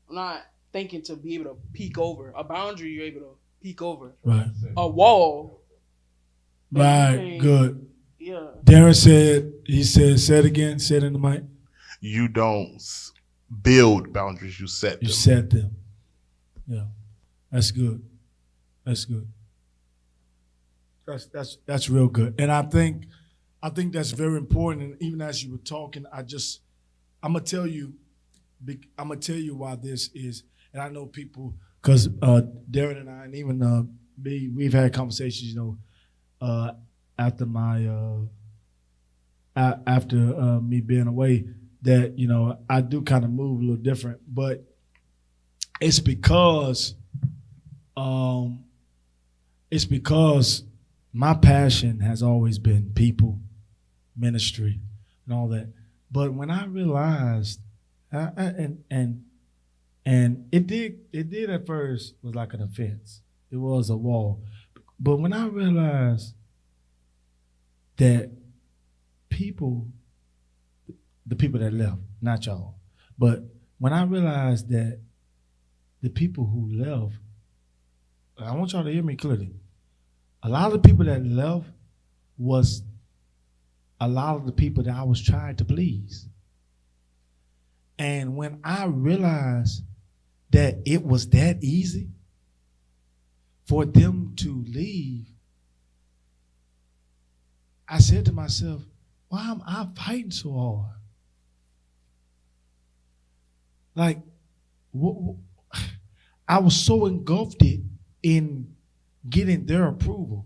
I'm not thinking to be able to peek over. A boundary, you're able to peek over. Right. A wall. Right. Good. Yeah. Darren said, say it again. Say it in the mic. You don't build boundaries, you set them. You set them. Yeah. That's good. That's good. That's real good. And I think that's very important. And even as you were talking, I'm gonna tell you why this is. And I know people because Darren and I, and even me, we've had conversations. After me being away, that I do kind of move a little different, but it's because my passion has always been people, ministry, and all that. But when I realized, and it did at first was like an offense. It was a wall. But when I realized that the people that left, not y'all, but when I realized that the people who left, I want y'all to hear me clearly. A lot of the people that left was a lot of the people that I was trying to please. And when I realized that it was that easy for them to leave, I said to myself, why am I fighting so hard? Like, I was so engulfed in getting their approval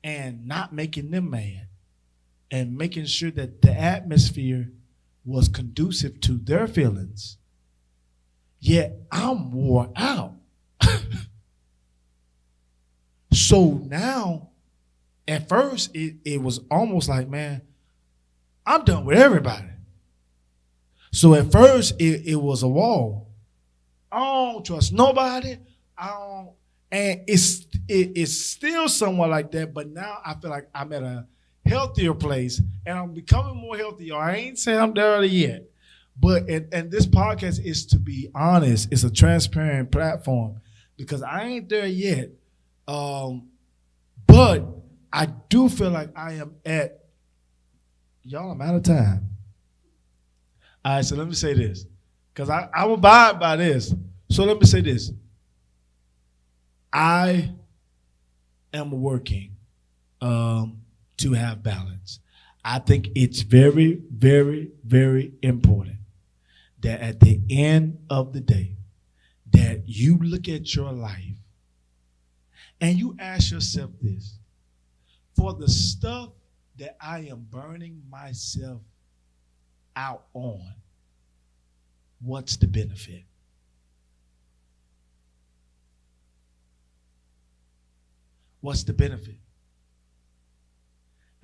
and not making them mad and making sure that the atmosphere was conducive to their feelings. Yet I'm wore out. So now, at first, it was almost like, man, I'm done with everybody. So at first, it was a wall. I don't trust nobody. And it's still somewhat like that, but now I feel like I'm at a healthier place, and I'm becoming more healthy. I ain't saying I'm there yet, but and this podcast is to be honest. It's a transparent platform because I ain't there yet, but I do feel like I am at. Y'all, I'm out of time. All right, so let me say this because I will abide by this. So let me say this. I am working to have balance. I think it's very, very, very important that at the end of the day, that you look at your life and you ask yourself this: for the stuff that I am burning myself out on, what's the benefit? What's the benefit?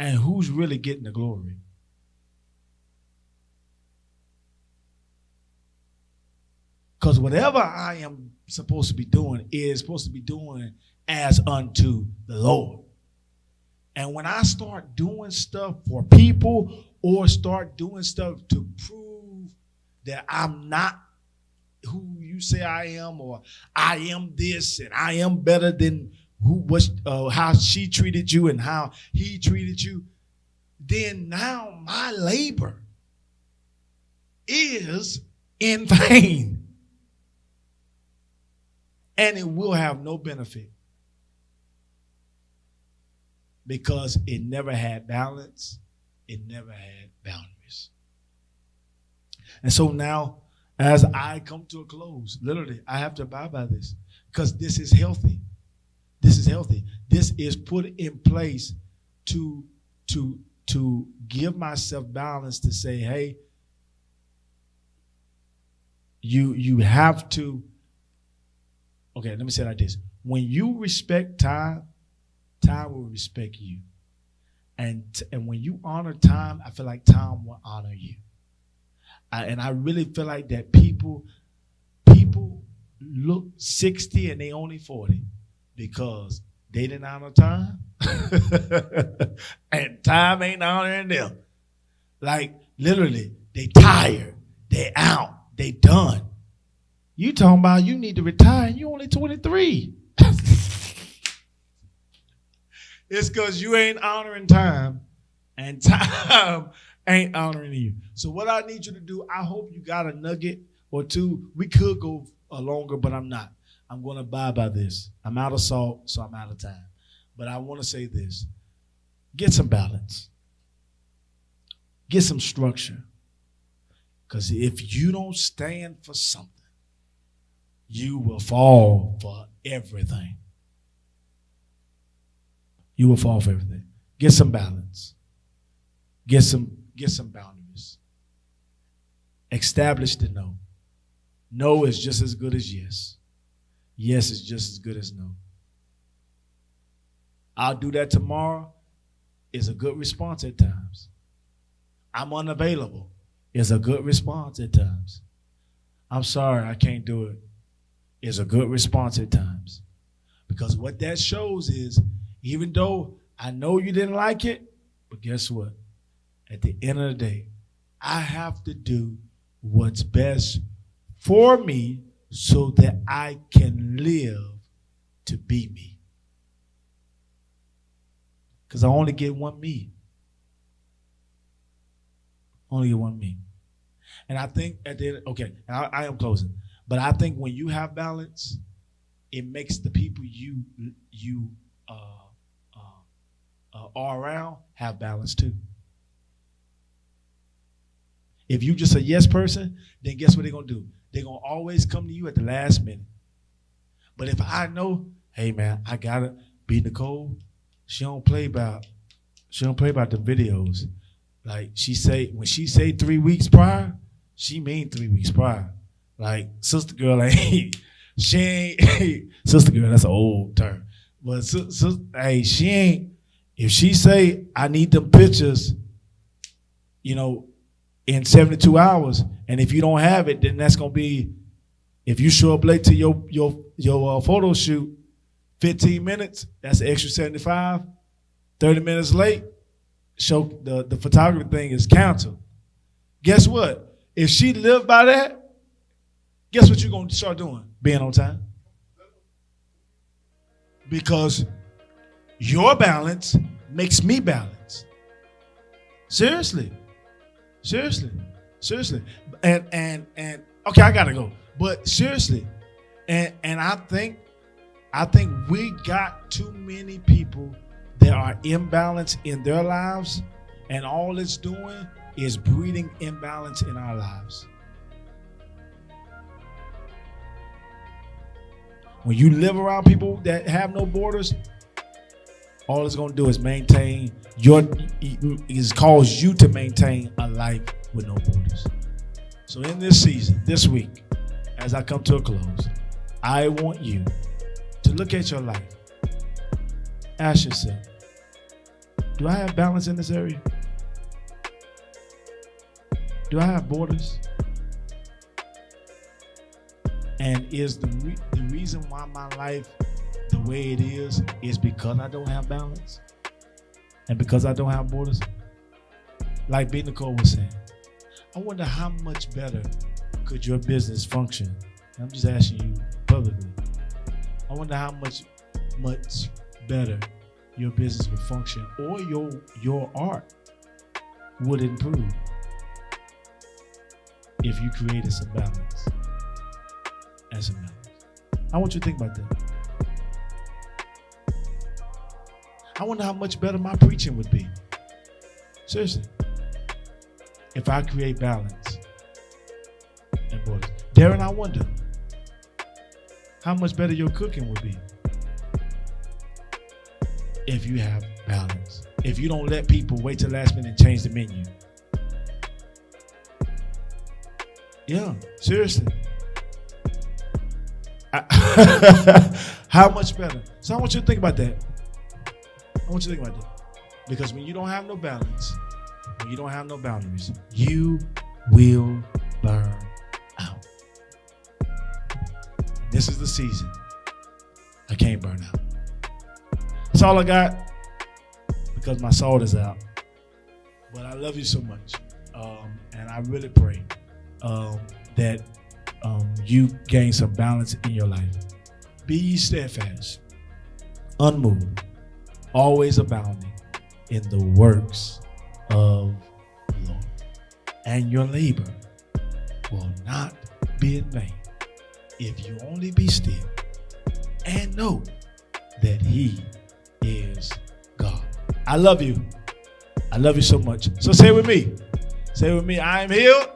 And who's really getting the glory? Because whatever I am supposed to be doing is supposed to be doing as unto the Lord. And when I start doing stuff for people or start doing stuff to prove that I'm not who you say I am, or I am this and I am better than how she treated you and how he treated you, then now my labor is in vain. And it will have no benefit because it never had balance. It never had boundaries. And so now, as I come to a close, literally, I have to abide by this because this is healthy. This is healthy. This is put in place to give myself balance to say, hey, you have to. Okay, let me say it like this. When you respect time, time will respect you. And when you honor time, I feel like time will honor you. And I really feel like that people look 60 and they only 40 because they didn't honor time. And time ain't honoring them. Like literally, they tired, they out, they done. You talking about you need to retire and you only 23. It's because you ain't honoring time and time ain't honoring you. So what I need you to do, I hope you got a nugget or two. We could go longer, but I'm not. I'm going to abide by this. I'm out of salt, so I'm out of time. But I want to say this. Get some balance. Get some structure. Because if you don't stand for something, you will fall for everything. You will fall for everything. Get some balance. Get some boundaries. Establish the no. No is just as good as yes. Yes is just as good as no. I'll do that tomorrow is a good response at times. I'm unavailable is a good response at times. I'm sorry, I can't do it is a good response at times. Because what that shows is, even though I know you didn't like it, but guess what? At the end of the day, I have to do what's best for me so that I can live to be me. Because I only get one me. Only get one me. And I think at the end, okay, I am closing. But I think when you have balance, it makes the people you are around have balance too. If you just a yes person, then guess what they're going to do? They're going to always come to you at the last minute. But if I know, hey man, I got to be Nicole, she don't play about the videos. Like when she say 3 weeks prior, she mean 3 weeks prior. Like sister girl ain't, she ain't, sister girl, that's an old term. But hey, she ain't, if she say I need them pictures, in 72 hours, and if you don't have it, then that's gonna be, if you show up late to your photo shoot, 15 minutes, that's an extra 75. 30 minutes late, show the photography thing is canceled. Guess what? If she lived by that, guess what you're gonna start doing? Being on time. Because your balance makes me balance. Seriously. And okay, I gotta go. But seriously, and I think we got too many people that are imbalanced in their lives, and all it's doing is breeding imbalance in our lives. When you live around people that have no borders, all it's gonna do is cause you to maintain a life with no borders. So in this season, this week, as I come to a close, I want you to look at your life. Ask yourself, do I have balance in this area? Do I have borders? And is the reason why my life the way it is because I don't have balance and because I don't have borders? Like B. Nicole was saying, I wonder how much better could your business function? I'm just asking you publicly. I wonder how much better your business would function, or your art would improve if you created some balance and some balance. I want you to think about that. I wonder how much better my preaching would be. Seriously. If I create balance and borders. Darren, I wonder how much better your cooking would be if you have balance. If you don't let people wait till last minute and change the menu. Yeah, seriously. How much better? So I want you to think about that. Because when you don't have no balance, when you don't have no boundaries, you will burn out. This is the season. I can't burn out. That's all I got, because my salt is out. But I love you so much. And I really pray that you gain some balance in your life. Be ye steadfast, unmoved, always abounding in the works of the Lord. And your labor will not be in vain if you only be still and know that he is God. I love you. I love you so much. So say it with me. Say it with me. I am healed.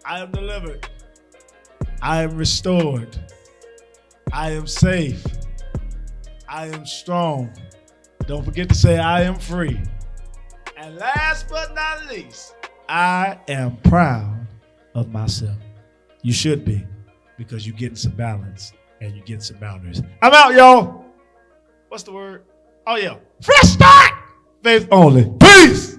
I am delivered. I am restored. I am safe. I am strong. Don't forget to say I am free. And last but not least, I am proud of myself. You should be, because you're getting some balance and you're getting some boundaries. I'm out, y'all. What's the word? Oh, yeah. Fresh start. Faith only. Peace.